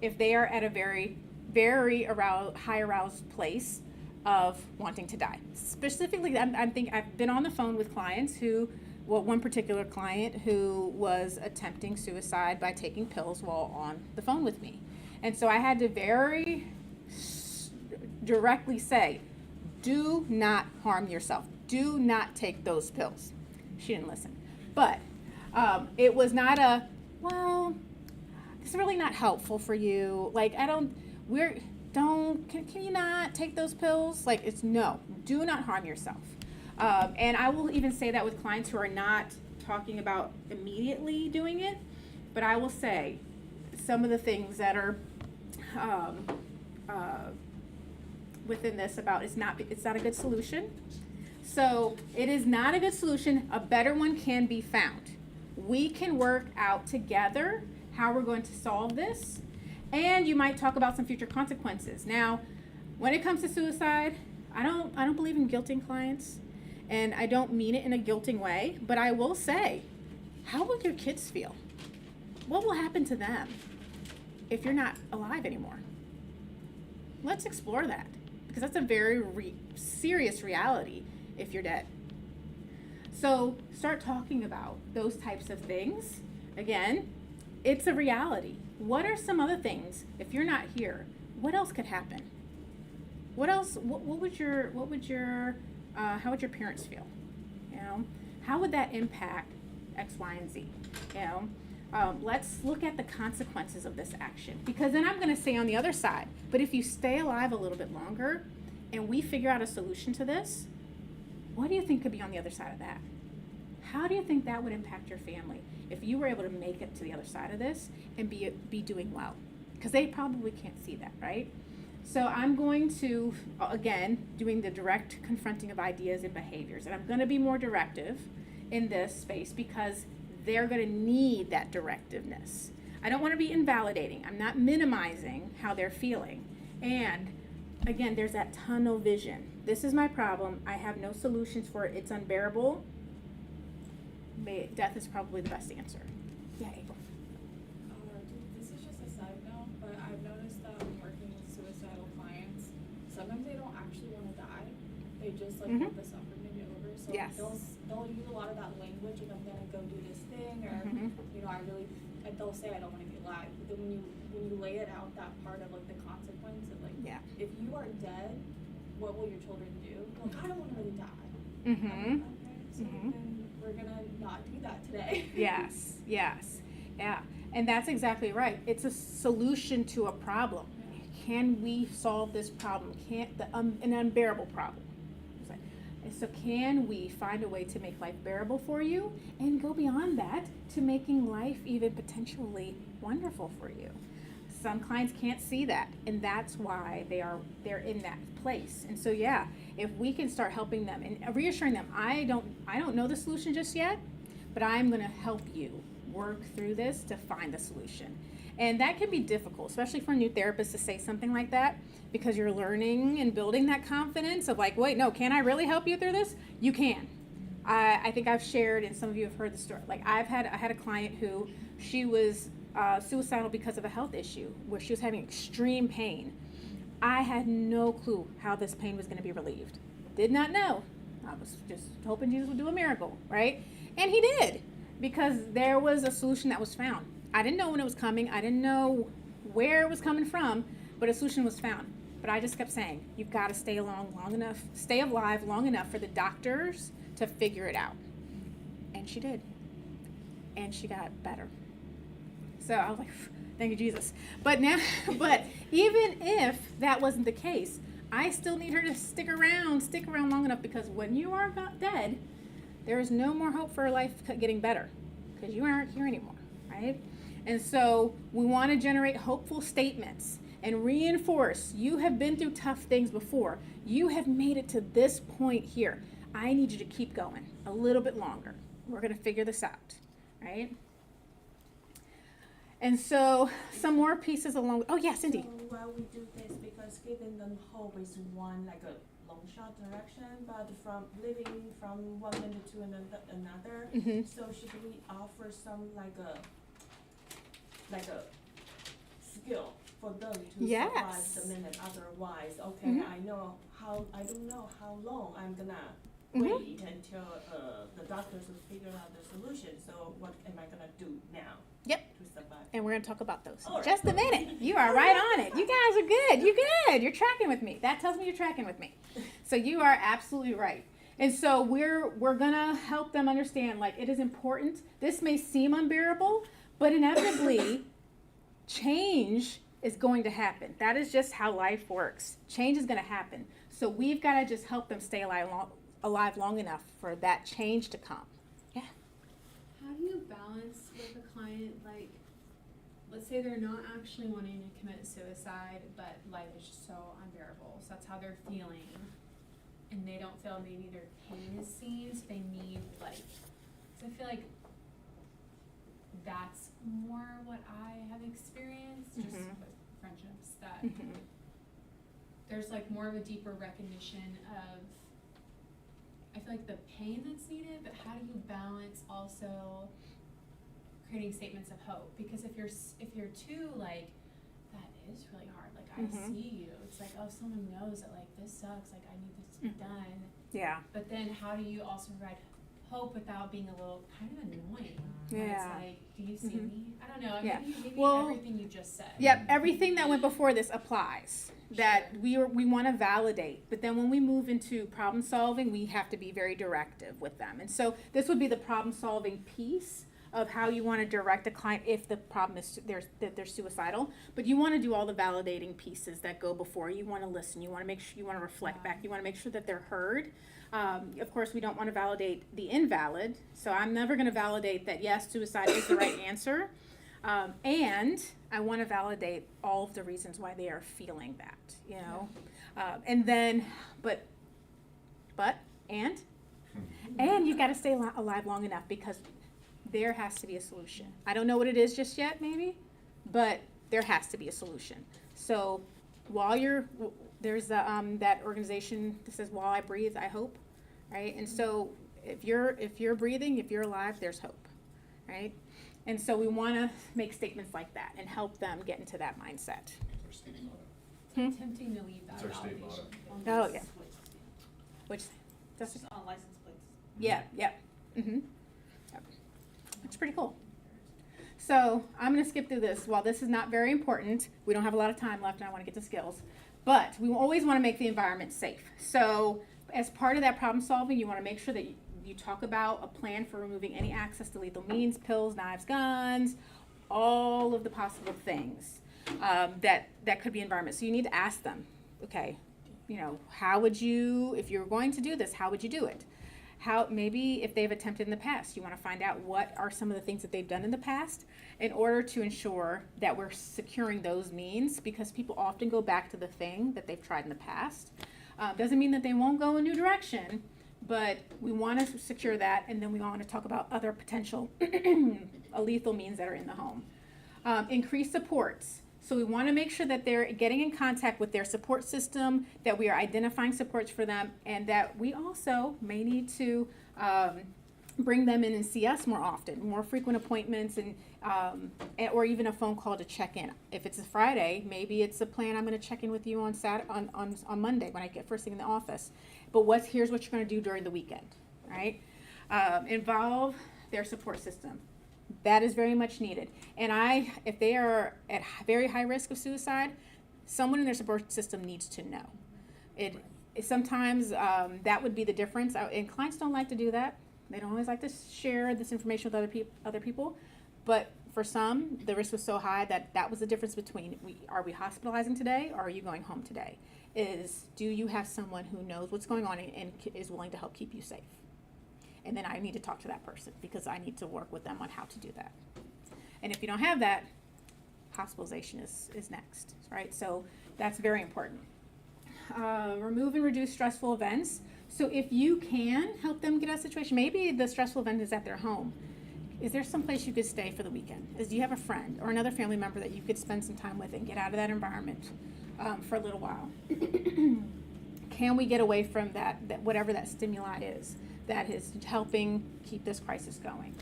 S2: If they are at a very, very high aroused place of wanting to die. Specifically, I've been on the phone with clients one particular client who was attempting suicide by taking pills while on the phone with me. And so I had to very directly say, do not harm yourself. Do not take those pills. She didn't listen. But it was not this is really not helpful for you. Like, can you not take those pills? Like, it's no, do not harm yourself. And I will even say that with clients who are not talking about immediately doing it, but I will say some of the things that are within this about it's not a good solution. So it is not a good solution. A better one can be found. We can work out together how we're going to solve this, and you might talk about some future consequences. Now, when it comes to suicide, I don't believe in guilting clients, and I don't mean it in a guilting way, but I will say, how will your kids feel? What will happen to them if you're not alive anymore? Let's explore that, because that's a very serious reality if you're dead. So start talking about those types of things. Again, it's a reality. What are some other things, if you're not here, what else could happen? What else, how would your parents feel? You know, how would that impact X, Y, and Z? You know, let's look at the consequences of this action, because then I'm going to say on the other side, but if you stay alive a little bit longer and we figure out a solution to this, what do you think could be on the other side of that? How do you think that would impact your family if you were able to make it to the other side of this and be doing well? Because they probably can't see that, right? So I'm going to, again, doing the direct confronting of ideas and behaviors. And I'm going to be more directive in this space because they're going to need that directiveness. I don't want to be invalidating. I'm not minimizing how they're feeling. And again, there's that tunnel vision. This is my problem. I have no solutions for it. It's unbearable. Death is probably the best answer. Yeah, April.
S11: This is just a side note, but I've noticed that when working with suicidal clients, sometimes they don't actually want to die. They just like want the suffering to be over. So
S2: Yes.
S11: they'll use a lot of that language, and I'm gonna go do this thing, or you know, they'll say I don't want to be alive. But then when you lay it out, that part of like the consequence of like, if you are dead, what will your children do? Like, I don't want to really die. Okay, so then we're gonna not do that today.
S2: Yes, yeah. And that's exactly right. It's a solution to a problem. Can we solve this problem? An unbearable problem. So can we find a way to make life bearable for you and go beyond that to making life even potentially wonderful for you? Some clients can't see that, and that's why they're in that place. And so if we can start helping them and reassuring them, I don't know the solution just yet, but I'm going to help you work through this to find the solution. And that can be difficult, especially for a new therapist to say something like that, because you're learning and building that confidence of like, wait, no, can I really help you through this? You can. I think I've shared, and some of you have heard the story. Like I had a client who she was suicidal because of a health issue where she was having extreme pain. I had no clue how this pain was going to be relieved. Did not know. I was just hoping Jesus would do a miracle, right? And he did. because there was a solution that was found. I didn't know when it was coming. I didn't know where it was coming from, but a solution was found. But I just kept saying, you've got to stay alive long enough for the doctors to figure it out. And she did. And she got better. So I was like, thank you, Jesus. But even if that wasn't the case, I still need her to stick around long enough, because when you are dead, there is no more hope for her life getting better, because you aren't here anymore, right? And so we want to generate hopeful statements and reinforce, you have been through tough things before. You have made it to this point here. I need you to keep going a little bit longer. We're going to figure this out, right? And so some more pieces along. Oh, yeah, Cindy.
S6: So while we do this, because giving them hope is one, like a long shot direction, but from living from one minute to another, so should we offer some like a skill for them to survive the minute? Otherwise, okay, I don't know how long I'm gonna wait until the doctors will figure out the solution. So what am I gonna do now?
S2: Yep.
S6: To survive.
S2: And we're going to talk about those in
S6: All right.
S2: just a minute. You are right on it. You guys are good. You're good. You're tracking with me. That tells me you're tracking with me. So you are absolutely right. And so we're going to help them understand, like, it is important. This may seem unbearable, but inevitably change is going to happen. That is just how life works. Change is going to happen. So we've got to just help them stay alive long enough for that change to come. Yeah.
S8: How do you balance with a client, like, let's say they're not actually wanting to commit suicide, but life is just so unbearable, so that's how they're feeling, and they don't feel maybe their pain is seen, so they need, like, so I feel like that's more what I have experienced, just with friendships, that there's, like, more of a deeper recognition of, I feel like the pain that's needed, but how do you balance also creating statements of hope? Because if you're too, like, that is really hard, like, I see you, it's like, oh, someone knows that, like, this sucks, like, I need this to be done.
S2: Yeah.
S8: But then how do you also provide hope without being a little kind of annoying?
S2: Yeah.
S8: It's like, do you see me? I don't know.
S2: Yeah.
S8: Maybe
S2: Well,
S8: everything you just said.
S2: Yep, everything that went before this applies. That we want to validate, but then when we move into problem solving, we have to be very directive with them. And so this would be the problem solving piece of how you want to direct a client if the problem is that they're suicidal. But you want to do all the validating pieces that go before. You want to listen. You want to make sure, you want to reflect back. You want to make sure that they're heard. Of course, we don't want to validate the invalid. So I'm never going to validate that, yes, suicide is the right answer. And I want to validate all of the reasons why they are feeling that, you know. And then, and you've got to stay alive long enough, because there has to be a solution. I don't know what it is just yet, maybe, but there has to be a solution. So while there's that organization that says, while I breathe, I hope, right? And so if you're breathing, if you're alive, there's hope, right? And so we want to make statements like that and help them get into that mindset.
S8: It's tempting to leave that
S5: It's our state motto.
S2: Oh, yeah. Which,
S10: It's just on license plates.
S2: yeah. Yep. It's pretty cool. So I'm going to skip through this. While this is not very important, we don't have a lot of time left and I want to get to skills, but we always want to make the environment safe. So as part of that problem solving, you want to make sure that you talk about a plan for removing any access to lethal means, pills, knives, guns, all of the possible things that could be environment. So you need to ask them, okay, you know, how would you, if you're going to do this, how would you do it? How, maybe if they've attempted in the past, you want to find out what are some of the things that they've done in the past in order to ensure that we're securing those means, because people often go back to the thing that they've tried in the past. Doesn't mean that they won't go a new direction, but we want to secure that, and then we want to talk about other potential lethal means that are in the home. Increase supports. So we want to make sure that they're getting in contact with their support system, that we are identifying supports for them, and that we also may need to bring them in and see us more often, more frequent appointments, and or even a phone call to check in. If it's a Friday, maybe it's a plan, I'm going to check in with you on Monday when I get first thing in the office. But here's what you're going to do during the weekend, right? Involve their support system. That is very much needed. And if they are at very high risk of suicide, someone in their support system needs to know. Sometimes that would be the difference. And clients don't like to do that. They don't always like to share this information with other people. But for some, the risk was so high that was the difference between are we hospitalizing today or are you going home today? Do you have someone who knows what's going on and is willing to help keep you safe? And then I need to talk to that person because I need to work with them on how to do that. And if you don't have that, hospitalization is next, right? So that's very important. Remove and reduce stressful events. So if you can help them get out of a situation, maybe the stressful event is at their home. Is there some place you could stay for the weekend? Do you have a friend or another family member that you could spend some time with and get out of that environment for a little while? Can we get away from that whatever that stimuli is that is helping keep this crisis going?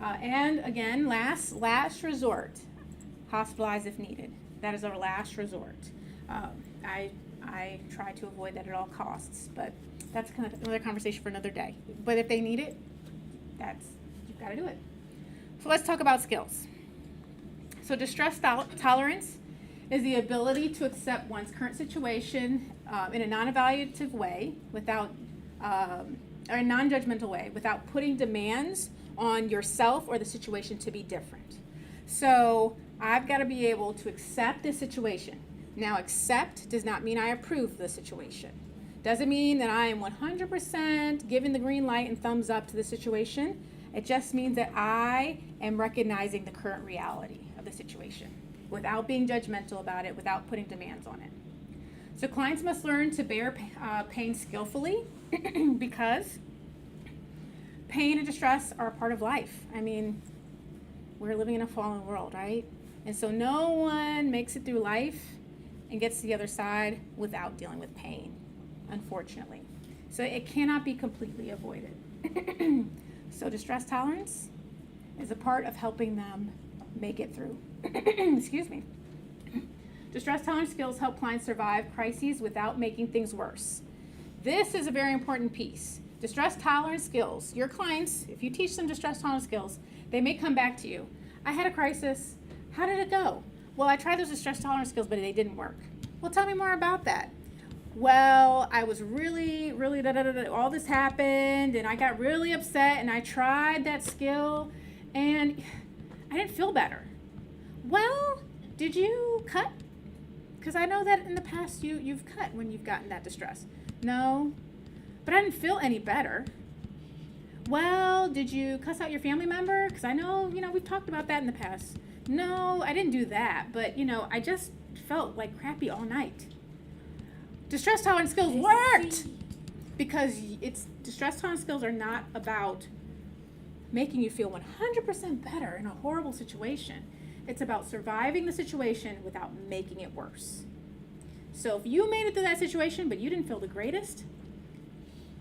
S2: And again, last resort, hospitalize if needed. That is our last resort. I try to avoid that at all costs, but that's kind of another conversation for another day. But if they need it, you've got to do it. So let's talk about skills. So distress tolerance is the ability to accept one's current situation in a non-evaluative way or a non-judgmental way without putting demands on yourself or the situation to be different. So I've got to be able to accept this situation. Now, accept does not mean I approve the situation. Doesn't mean that I am 100% giving the green light and thumbs up to the situation. It just means that I am recognizing the current reality of the situation without being judgmental about it, without putting demands on it. So clients must learn to bear pain skillfully because pain and distress are a part of life. I mean, we're living in a fallen world, right? And so no one makes it through life and gets to the other side without dealing with pain, unfortunately. So it cannot be completely avoided. So distress tolerance is a part of helping them make it through. Excuse me. Distress tolerance skills help clients survive crises without making things worse. This is a very important piece. Distress tolerance skills. Your clients, if you teach them distress tolerance skills, they may come back to you. I had a crisis. How did it go? Well, I tried those distress tolerance skills, but they didn't work. Well, tell me more about that. Well, I was really, all this happened, and I got really upset, and I tried that skill, and I didn't feel better. Well, did you cut? Because I know that in the past you've cut when you've gotten that distress. No, but I didn't feel any better. Well, did you cuss out your family member? Because I know, we've talked about that in the past. No, I didn't do that, but, I just felt like crappy all night. Distress tolerance skills worked because distress tolerance skills are not about making you feel 100% better in a horrible situation. It's about surviving the situation without making it worse. So if you made it through that situation, but you didn't feel the greatest,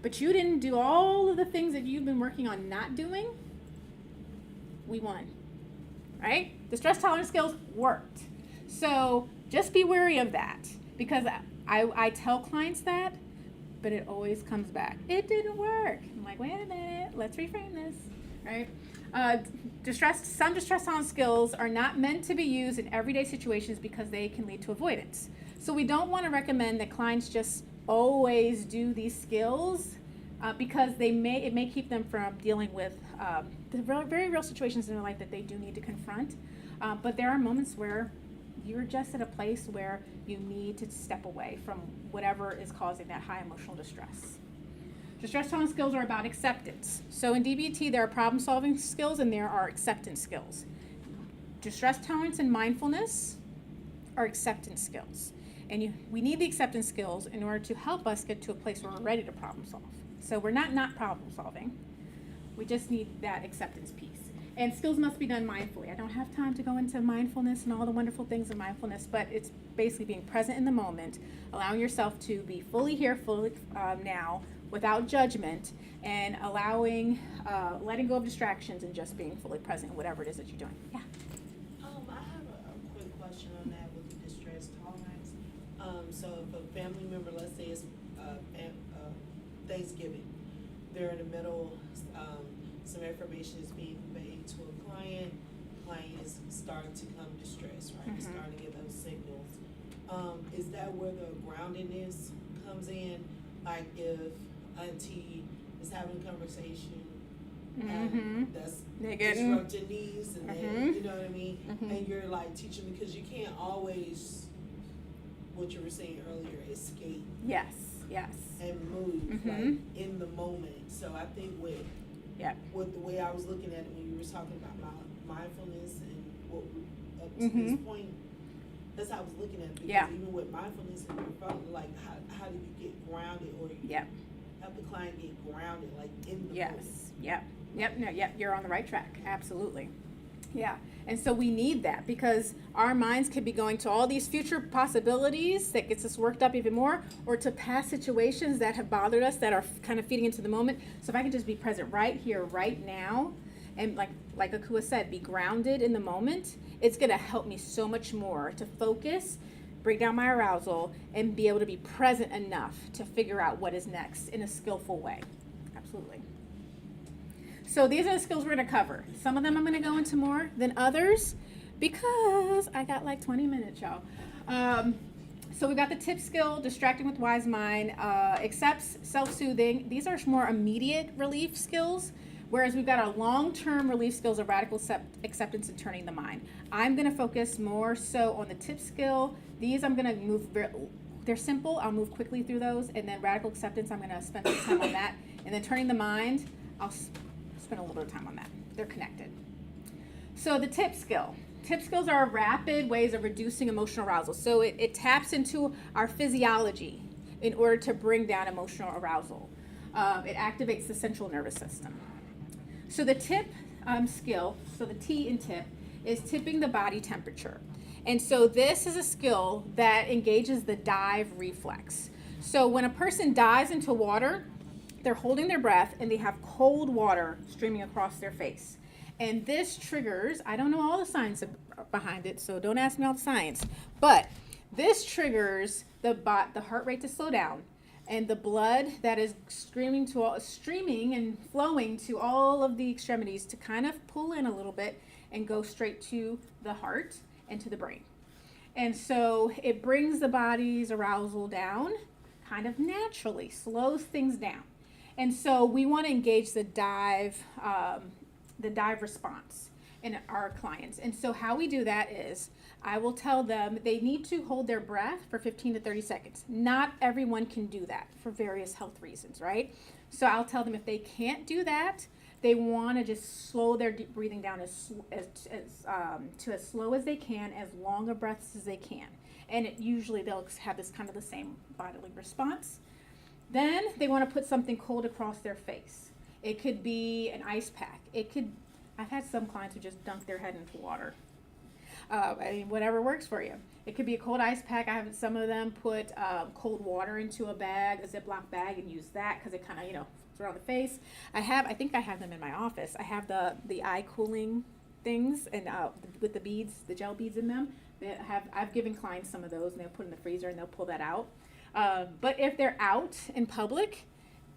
S2: but you didn't do all of the things that you've been working on not doing, we won, right? Distress tolerance skills worked. So just be wary of that because I tell clients that, but it always comes back. It didn't work. I'm like, wait a minute, let's reframe this, right? Some distress tolerance skills are not meant to be used in everyday situations because they can lead to avoidance. So we don't want to recommend that clients just always do these skills because it may keep them from dealing with the very real situations in their life that they do need to confront. But there are moments where you're just at a place where you need to step away from whatever is causing that high emotional distress. Distress tolerance skills are about acceptance. So in DBT, there are problem-solving skills and there are acceptance skills. Distress tolerance and mindfulness are acceptance skills. And we need the acceptance skills in order to help us get to a place where we're ready to problem solve. So we're not problem solving. We just need that acceptance piece. And skills must be done mindfully. I don't have time to go into mindfulness and all the wonderful things of mindfulness, but it's basically being present in the moment, allowing yourself to be fully here, fully now, without judgment, and letting go of distractions and just being fully present in whatever it is that you're doing. Yeah.
S12: I have a quick question on that with the distress tolerance. So if a family member, let's say it's Thanksgiving, they're in the middle some information is being conveyed to a client is starting to come distressed, right? It's starting to get those signals. Is that where the groundedness comes in? Like if auntie is having a conversation and that's disrupting these and then, you know what I mean? And you're like teaching, because you can't always, what you were saying earlier, escape.
S2: Yes.
S12: And move like in the moment. So I think with the way I was looking at it when you were talking about mindfulness and what up to this point, that's how I was looking at it. Because even with mindfulness and your phone, like how do you get grounded, or help the client get grounded, like in the moment?
S2: You're on the right track. Absolutely. Yeah. And so we need that, because our minds could be going to all these future possibilities that gets us worked up even more, or to past situations that have bothered us that are kind of feeding into the moment. So if I can just be present right here, right now, and like Akua said, be grounded in the moment, it's going to help me so much more to focus, break down my arousal, and be able to be present enough to figure out what is next in a skillful way. Absolutely. So these are the skills we're going to cover. Some of them I'm going to go into more than others because I got like 20 minutes, y'all. So we've got the tip skill, distracting with wise mind, accepts, self-soothing. These are more immediate relief skills, whereas we've got our long-term relief skills of radical acceptance and turning the mind. I'm going to focus more so on the tip skill. These I'm going to move, they're simple. I'll move quickly through those. And then radical acceptance, I'm going to spend some time on that. And then turning the mind, I'll spend a little bit of time on that. They're connected. So the tip skill. Tip skills are rapid ways of reducing emotional arousal. So it taps into our physiology in order to bring down emotional arousal. It activates the central nervous system. So the tip skill, so the T in tip, is tipping the body temperature. And so this is a skill that engages the dive reflex. So when a person dives into water, they're holding their breath and they have cold water streaming across their face. And this triggers, I don't know all the science behind it, so don't ask me all the science, but this triggers the heart rate to slow down, and the blood that is streaming and flowing to all of the extremities to kind of pull in a little bit and go straight to the heart and to the brain. And so it brings the body's arousal down kind of naturally, slows things down. And so we want to engage the dive response in our clients. And so how we do that is I will tell them they need to hold their breath for 15 to 30 seconds. Not everyone can do that for various health reasons, right? So I'll tell them if they can't do that, they want to just slow their deep breathing down to as slow as they can, as long a breaths as they can. And usually they'll have this kind of the same bodily response. Then they want to put something cold across their face. It could be an ice pack. I've had some clients who just dunk their head into water. Whatever works for you. It could be a cold ice pack. I have some of them put cold water into a bag, a Ziploc bag, and use that because it kind of, it's around the face. I think I have them in my office. I have the eye cooling things and with the beads, the gel beads in them. I've given clients some of those, and they'll put in the freezer and they'll pull that out. But if they're out in public,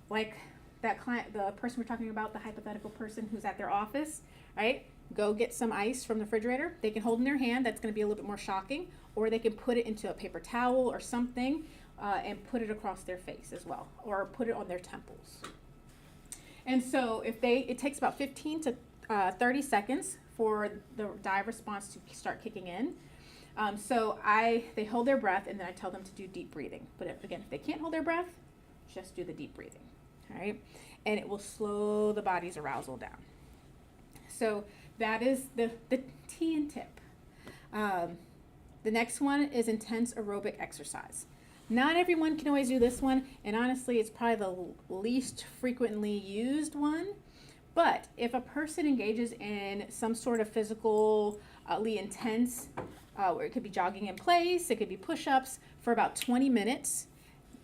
S2: like that client, the person we're talking about, the hypothetical person who's at their office, right? Go get some ice from the refrigerator. They can hold in their hand. That's going to be a little bit more shocking. Or they can put it into a paper towel or something and put it across their face as well, or put it on their temples. And so it takes about 15 to 30 seconds for the dive response to start kicking in. So they hold their breath, and then I tell them to do deep breathing. But if they can't hold their breath, just do the deep breathing, all right? And it will slow the body's arousal down. So that is the T and tip. The next one is intense aerobic exercise. Not everyone can always do this one, and honestly, it's probably the least frequently used one. But if a person engages in some sort of physically intense, where it could be jogging in place, it could be push-ups for about 20 minutes,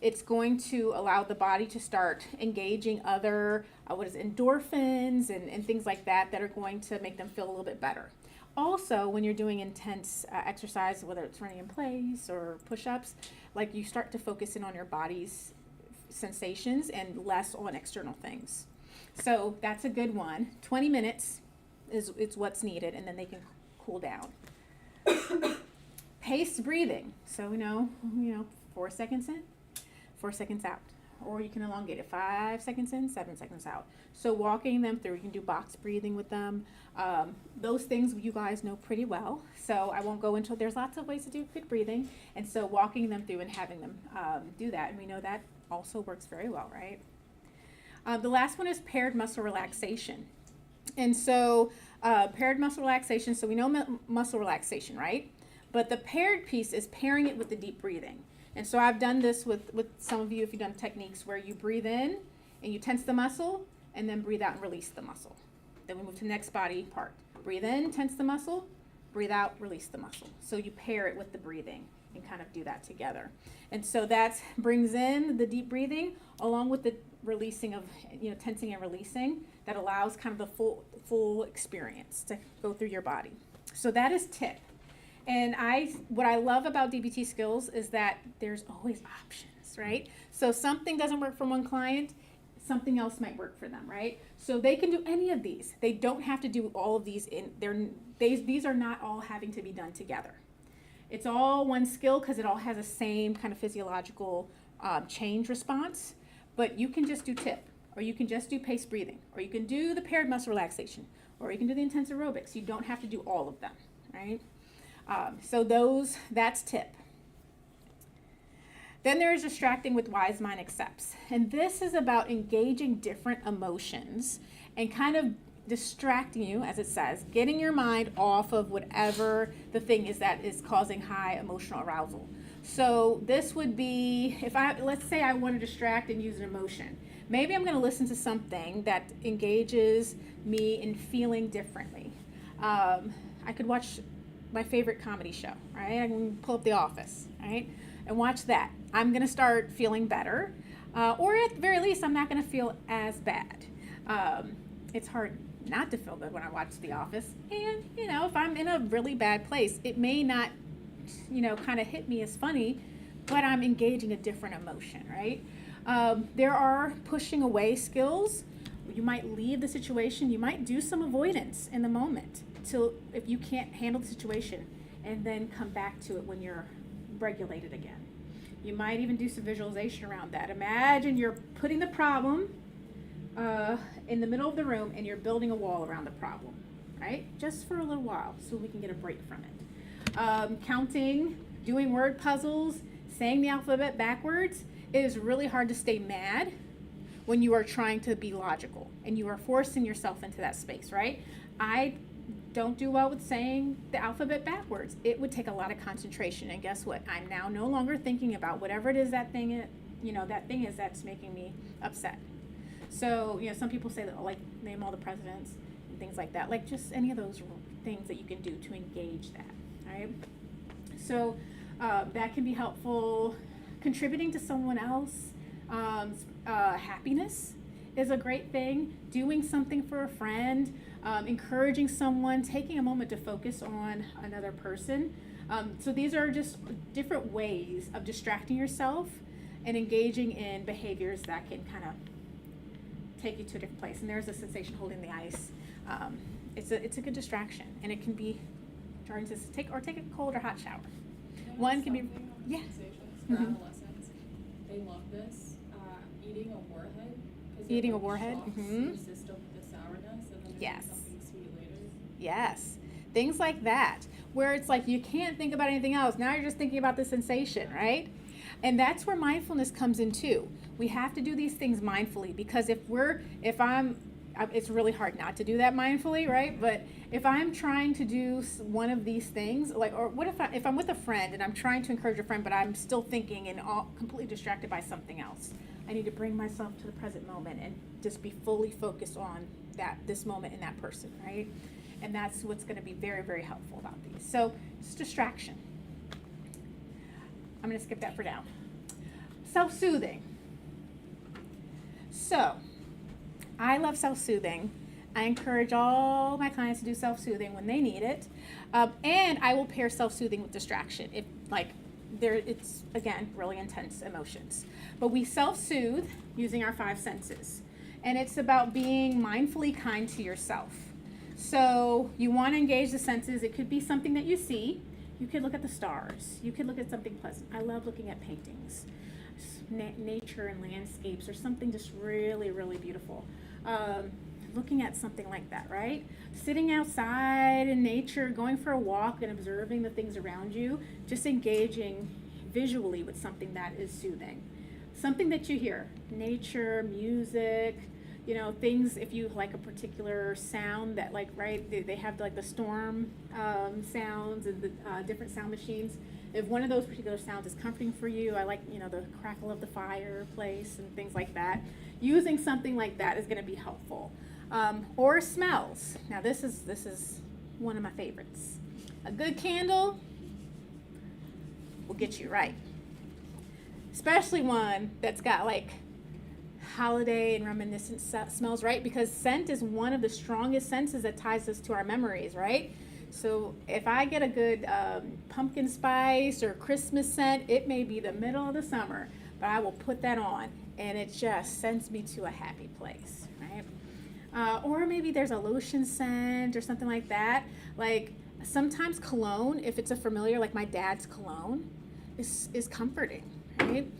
S2: it's going to allow the body to start engaging other, endorphins and things like that are going to make them feel a little bit better. Also, when you're doing intense exercise, whether it's running in place or push-ups, you start to focus in on your body's sensations and less on external things. So that's a good one. 20 minutes is what's needed, and then they can cool down. Paced breathing. So 4 seconds in, 4 seconds out. Or you can elongate it 5 seconds in, 7 seconds out. So walking them through, you can do box breathing with them. Those things you guys know pretty well. So I won't go into, there's lots of ways to do good breathing. And so walking them through and having them do that. And we know that also works very well, right? The last one is paired muscle relaxation. And so paired muscle relaxation, so we know muscle relaxation, right? But the paired piece is pairing it with the deep breathing. And so I've done this with some of you if you've done techniques where you breathe in and you tense the muscle and then breathe out and release the muscle. Then we move to the next body part. Breathe in, tense the muscle, breathe out, release the muscle. So you pair it with the breathing and kind of do that together. And so that brings in the deep breathing along with the releasing of, tensing and releasing that allows kind of the full experience to go through your body. So that is tip. And what I love about DBT skills is that there's always options, right? So something doesn't work for one client, something else might work for them, right? So they can do any of these. They don't have to do all of these these are not all having to be done together. It's all one skill because it all has the same kind of physiological change response, but you can just do tip, or you can just do paced breathing, or you can do the paired muscle relaxation, or you can do the intense aerobics. You don't have to do all of them, right? So that's tip. Then there is distracting with wise mind accepts. And this is about engaging different emotions and kind of distracting you, as it says, getting your mind off of whatever the thing is that is causing high emotional arousal. So this would be, let's say I want to distract and use an emotion. Maybe I'm going to listen to something that engages me in feeling differently. I could watch my favorite comedy show, right? I can pull up The Office, right? And watch that. I'm going to start feeling better, or at the very least, I'm not going to feel as bad. It's hard not to feel good when I watch The Office, and if I'm in a really bad place, it may not, kind of hit me as funny, but I'm engaging a different emotion, right? There are pushing away skills. You might leave the situation. You might do some avoidance in the moment till if you can't handle the situation, and then come back to it when you're regulated again. You might even do some visualization around that. Imagine you're putting the problem in the middle of the room and you're building a wall around the problem, right? Just for a little while so we can get a break from it. Counting, doing word puzzles, saying the alphabet backwards. It is really hard to stay mad when you are trying to be logical and you are forcing yourself into that space, right? I don't do well with saying the alphabet backwards. It would take a lot of concentration, and guess what? I'm now no longer thinking about whatever it is that thing is that's making me upset. So, some people say that, like, name all the presidents and things like that, like just any of those things that you can do to engage that, right? So that can be helpful. Contributing to someone else, happiness is a great thing. Doing something for a friend, encouraging someone, taking a moment to focus on another person. So these are just different ways of distracting yourself and engaging in behaviors that can kind of take you to a different place. And there's a sensation holding the ice. It's a good distraction, and it can be trying to take a cold or hot shower. One can be, yeah.
S3: For adolescents, they love this. Eating a warhead.
S2: Eating a warhead.
S3: The system with the sourness, and then
S2: yes.
S3: Something sweet later.
S2: Yes, things like that, where it's like you can't think about anything else. Now you're just thinking about the sensation, right? And that's where mindfulness comes in too. We have to do these things mindfully, because it's really hard not to do that mindfully, right? But if I'm trying to do one of these things, like, or what if I'm with a friend and I'm trying to encourage a friend, but I'm still thinking and all completely distracted by something else. I need to bring myself to the present moment and just be fully focused on this moment and that person, right? And that's what's going to be very, very helpful about these. So it's distraction. I'm going to skip that for now. Self-soothing. So I love self-soothing. I encourage all my clients to do self-soothing when they need it. And I will pair self-soothing with distraction. It's, again, really intense emotions. But we self-soothe using our 5 senses. and it's about being mindfully kind to yourself. So you want to engage the senses. It could be something that you see. You could look at the stars. You could look at something pleasant. I love looking at paintings, nature and landscapes, or something just really, really beautiful. Looking at something like that, right? Sitting outside in nature, going for a walk and observing the things around you, just engaging visually with something that is soothing. Something that you hear, nature, music, you know, things, if you like a particular sound that like, right, they have like the storm sounds and the different sound machines. If one of those particular sounds is comforting for you, I like, you know, the crackle of the fireplace and things like that. Using something like that is going to be helpful. Or smells. Now this is one of my favorites. A good candle will get you right. Especially one that's got like holiday and reminiscent smells, right? Because scent is one of the strongest senses that ties us to our memories, right? So if I get a good pumpkin spice or Christmas scent, it may be the middle of the summer, but I will put that on and it just sends me to a happy place, right? Or maybe there's a lotion scent or something like that. Like sometimes cologne, if it's a familiar, like my dad's cologne, is comforting, right?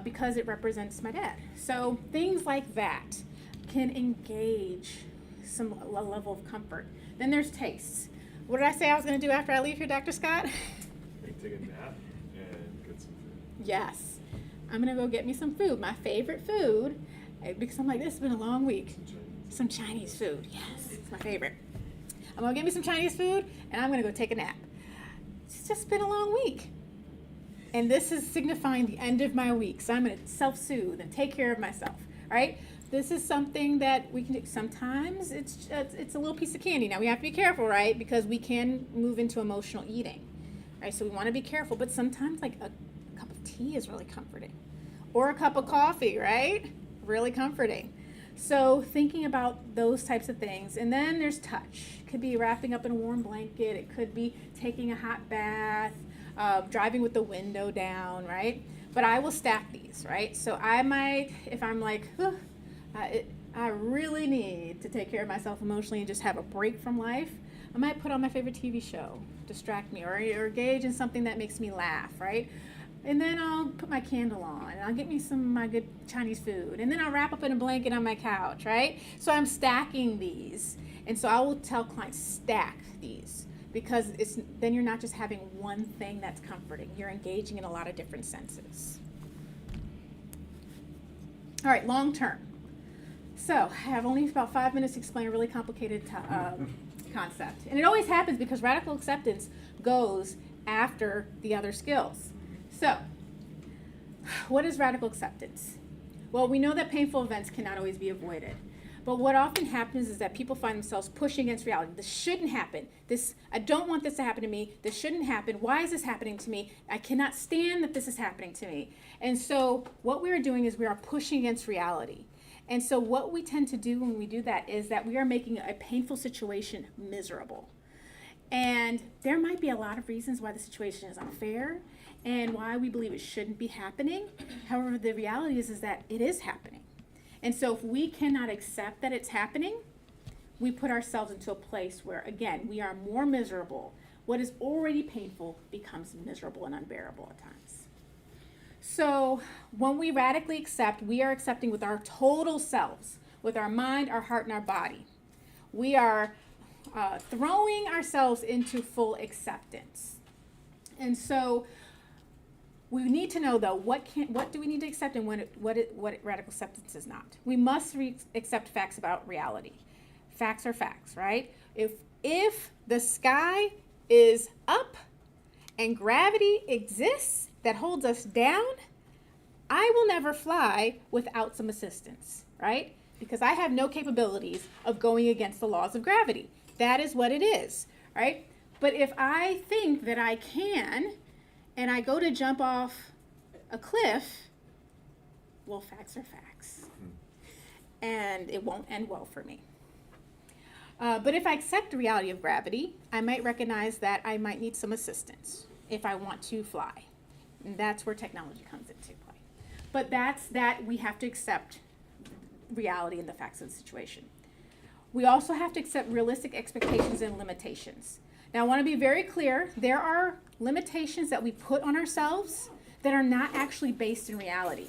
S2: Because it represents my dad. So things like that can engage a level of comfort. Then there's tastes. What did I say I was going to do after I leave here, Dr. Scott?
S5: Take a nap and get some food.
S2: Yes. I'm going to go get me some food, my favorite food, because I'm like, this has been a long week. Some Chinese food. Yes, it's my favorite. I'm going to get me some Chinese food, and I'm going to go take a nap. It's just been a long week. And this is signifying the end of my week. So I'm going to self-soothe and take care of myself, right? This is something that we can do. Sometimes it's a little piece of candy. Now we have to be careful, right? Because we can move into emotional eating, right? So we want to be careful. But sometimes like a cup of tea is really comforting. Or a cup of coffee, right? Really comforting. So thinking about those types of things. And then there's touch. It could be wrapping up in a warm blanket. It could be taking a hot bath. Driving with the window down, right? But I will stack these, right? So I might, if I'm like, I really need to take care of myself emotionally and just have a break from life, I might put on my favorite TV show, distract me, or engage in something that makes me laugh, right? And then I'll put my candle on, and I'll get me some of my good Chinese food, and then I'll wrap up in a blanket on my couch, right? So I'm stacking these, and so I will tell clients, stack these. Because then you're not just having one thing that's comforting. You're engaging in a lot of different senses. All right, long term. So I have only about 5 minutes to explain a really complicated concept. And it always happens because radical acceptance goes after the other skills. So what is radical acceptance? Well, we know that painful events cannot always be avoided. But what often happens is that people find themselves pushing against reality. This shouldn't happen. I don't want this to happen to me. This shouldn't happen. Why is this happening to me? I cannot stand that this is happening to me. And so what we are doing is we are pushing against reality. And so what we tend to do when we do that is that we are making a painful situation miserable. And there might be a lot of reasons why the situation is unfair and why we believe it shouldn't be happening. However, the reality is that it is happening. And so if we cannot accept that it's happening, we put ourselves into a place where, again, we are more miserable. What is already painful becomes miserable and unbearable at times. So when we radically accept, we are accepting with our total selves, with our mind, our heart, and our body. We are throwing ourselves into full acceptance. And so we need to know, though, what do we need to accept and what radical acceptance is not. We must accept facts about reality. Facts are facts, right? If the sky is up and gravity exists that holds us down, I will never fly without some assistance, right? Because I have no capabilities of going against the laws of gravity. That is what it is, right? But if I think that I can, and I go to jump off a cliff, well, facts are facts. And it won't end well for me. But if I accept the reality of gravity, I might recognize that I might need some assistance if I want to fly. And that's where technology comes into play. But that's that we have to accept reality and the facts of the situation. We also have to accept realistic expectations and limitations. Now, I want to be very clear. There are limitations that we put on ourselves that are not actually based in reality.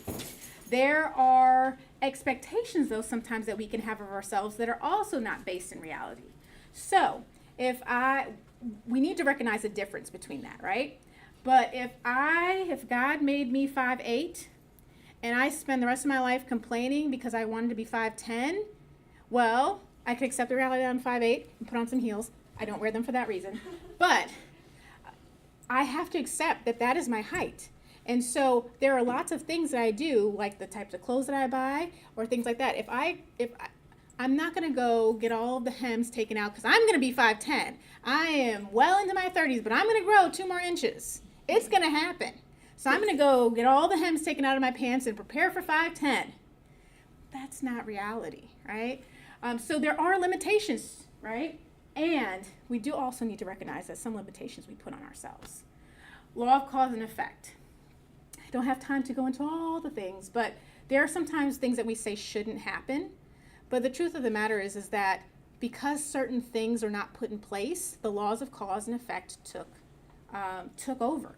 S2: There are expectations, though, sometimes that we can have of ourselves that are also not based in reality. So, we need to recognize the difference between that, right? But if God made me 5'8", and I spend the rest of my life complaining because I wanted to be 5'10", well, I could accept the reality that I'm 5'8" and put on some heels. I don't wear them for that reason. But I have to accept that that is my height. And so there are lots of things that I do, like the types of clothes that I buy or things like that. If I'm not going to go get all of the hems taken out because I'm going to be 5'10". I am well into my 30s, but I'm going to grow 2 more inches. It's going to happen. So I'm going to go get all the hems taken out of my pants and prepare for 5'10". That's not reality, right? So there are limitations, right? And we do also need to recognize that some limitations we put on ourselves. Law of cause and effect. I don't have time to go into all the things, but there are sometimes things that we say shouldn't happen. But the truth of the matter is that because certain things are not put in place, the laws of cause and effect took over.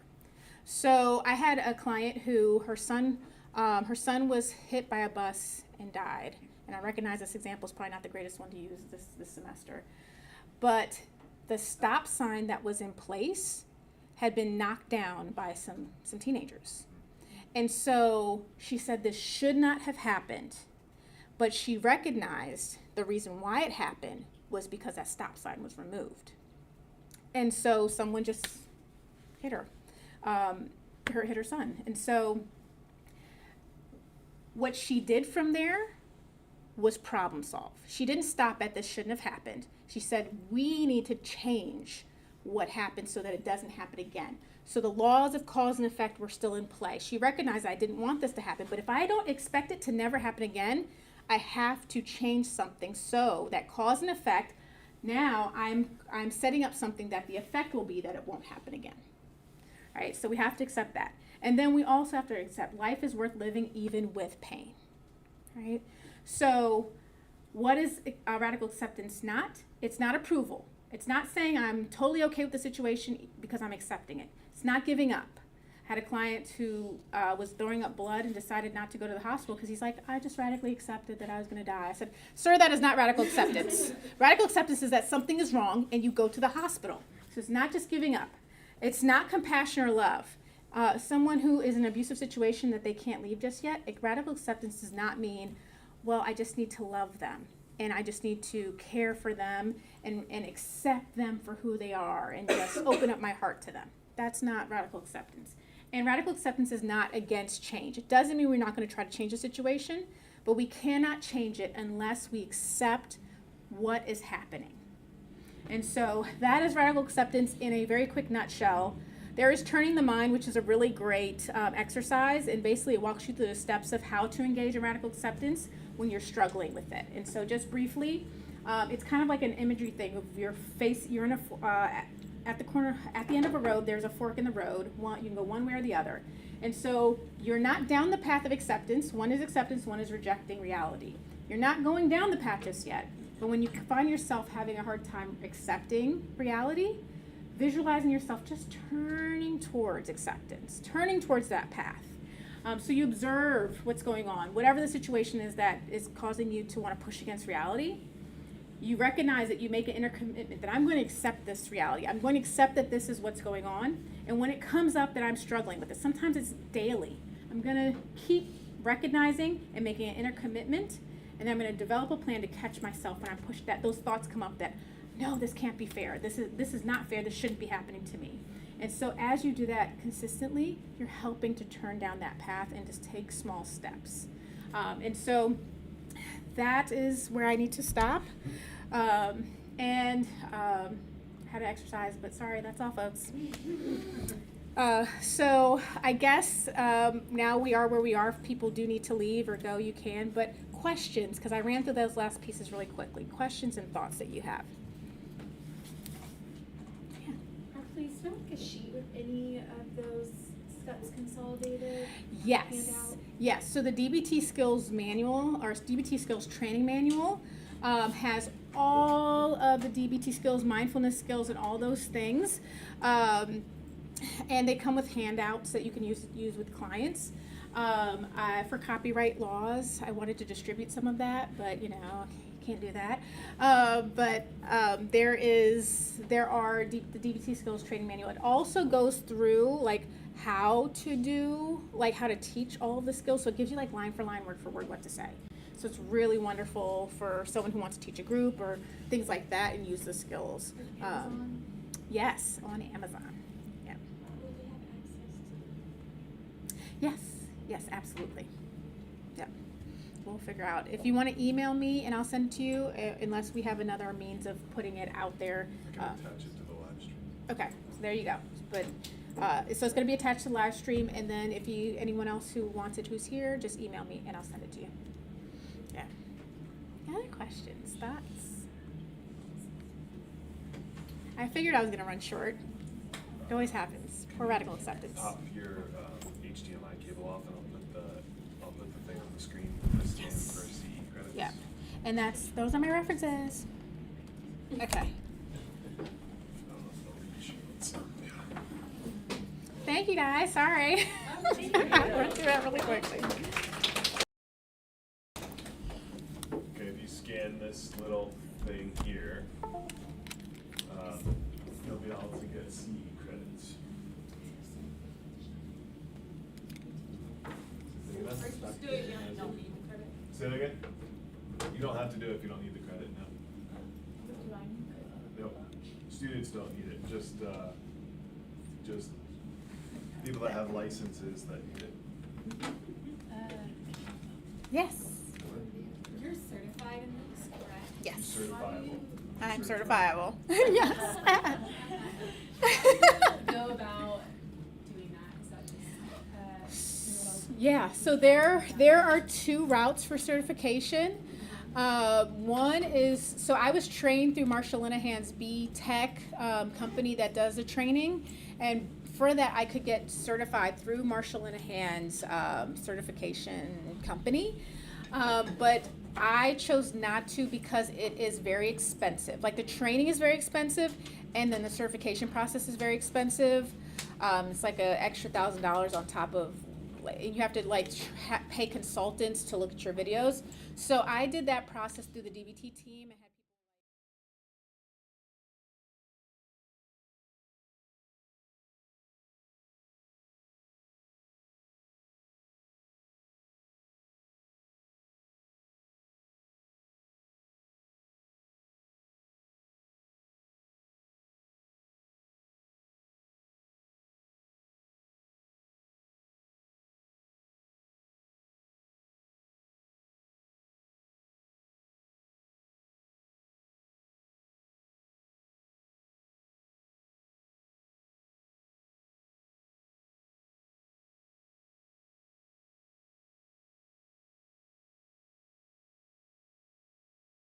S2: So I had a client who her son was hit by a bus and died. And I recognize this example is probably not the greatest one to use this semester. But the stop sign that was in place had been knocked down by some teenagers. And so she said this should not have happened. But she recognized the reason why it happened was because that stop sign was removed. And so someone just hit her, hit her son. And so what she did from there was problem solve. She didn't stop at this shouldn't have happened. She said, we need to change what happened so that it doesn't happen again. So the laws of cause and effect were still in play. She recognized I didn't want this to happen, but if I don't expect it to never happen again, I have to change something so that cause and effect, now I'm setting up something that the effect will be that it won't happen again. All right, so we have to accept that. And then we also have to accept life is worth living even with pain. Right? So what is radical acceptance not? It's not approval. It's not saying I'm totally okay with the situation because I'm accepting it. It's not giving up. I had a client who was throwing up blood and decided not to go to the hospital because he's like, I just radically accepted that I was going to die. I said, sir, that is not radical acceptance. Radical acceptance is that something is wrong and you go to the hospital. So it's not just giving up. It's not compassion or love. Someone who is in an abusive situation that they can't leave just yet, radical acceptance does not mean, well, I just need to love them and I just need to care for them and accept them for who they are and just open up my heart to them. That's not radical acceptance. And radical acceptance is not against change. It doesn't mean we're not going to try to change the situation, but we cannot change it unless we accept what is happening. And so that is radical acceptance in a very quick nutshell. There is turning the mind, which is a really great exercise, and basically it walks you through the steps of how to engage in radical acceptance when you're struggling with it. And so just briefly, it's kind of like an imagery thing of your face, you're in at the corner, at the end of a road, there's a fork in the road. You can go one way or the other. And so you're not down the path of acceptance. One is acceptance, one is rejecting reality. You're not going down the path just yet. But when you find yourself having a hard time accepting reality, visualizing yourself just turning towards acceptance, turning towards that path. So you observe what's going on. Whatever the situation is that is causing you to want to push against reality, you recognize that you make an inner commitment that I'm going to accept this reality. I'm going to accept that this is what's going on. And when it comes up that I'm struggling with it, sometimes it's daily. I'm going to keep recognizing and making an inner commitment, and I'm going to develop a plan to catch myself when I'm pushed, that those thoughts come up that, no, this can't be fair. This is not fair. This shouldn't be happening to me. And so as you do that consistently, you're helping to turn down that path and just take small steps. And so that is where I need to stop. And how to exercise, but sorry, that's all, folks. So I guess now we are where we are. If people do need to leave or go, you can. But questions, because I ran through those last pieces really quickly. Questions and thoughts that you have.
S8: Please fill like a sheet with any of those
S3: that's consolidated?
S2: Yes.
S3: Handout?
S2: Yes. So the DBT skills manual, or DBT skills training manual, has all of the DBT skills, mindfulness skills, and all those things. And they come with handouts that you can use with clients. For copyright laws, I wanted to distribute some of that, but you know, can't do that. There are the DBT skills training manual. It also goes through like how to teach all of the skills. So it gives you like line for line, word for word, what to say. So it's really wonderful for someone who wants to teach a group or things like that and use the skills.
S3: Amazon?
S2: Yes, on Amazon. Yeah.
S11: Will we have access to?
S2: Yes, absolutely. Yep. We'll figure out. If you want to email me and I'll send it to you, unless we have another means of putting it out there.
S5: I can attach it to the live stream.
S2: Okay, so there you go. But so it's going to be attached to the live stream, and then if anyone else who wants it who's here, just email me and I'll send it to you. Yeah. Other questions, thoughts? I figured I was going to run short. It always happens. Poor radical acceptance.
S5: Pop your HDMI cable off, and I'll put the thing on the screen. The scan for CE credits.
S2: Yeah, and those are my references. Okay.
S5: I don't know if they'll reach. So, yeah.
S2: Thank you guys. Sorry. I went through that really quickly.
S5: Okay, if you scan this little thing here, you'll be able to get CE credits.
S11: Just do it, you don't need the credit.
S5: Say that again? You don't have to do it if you don't need the credit, no.
S11: Do I need credit?
S5: No, students don't need it, just people that have licenses that need it.
S2: Yes.
S3: You're certified in this, correct?
S2: Yes.
S5: Certifiable.
S2: I'm certifiable. Yes.
S3: How do you go about doing that? Is that just,
S2: Yeah, so there are two routes for certification. One is, so I was trained through Marshall Linehan's B Tech company that does the training, and for that I could get certified through Marshall Linehan's certification company, but I chose not to because it is very expensive. Like the training is very expensive, and then the certification process is very expensive. It's like an extra $1,000 on top of, you have to like pay consultants to look at your videos. So I did that process through the DBT team.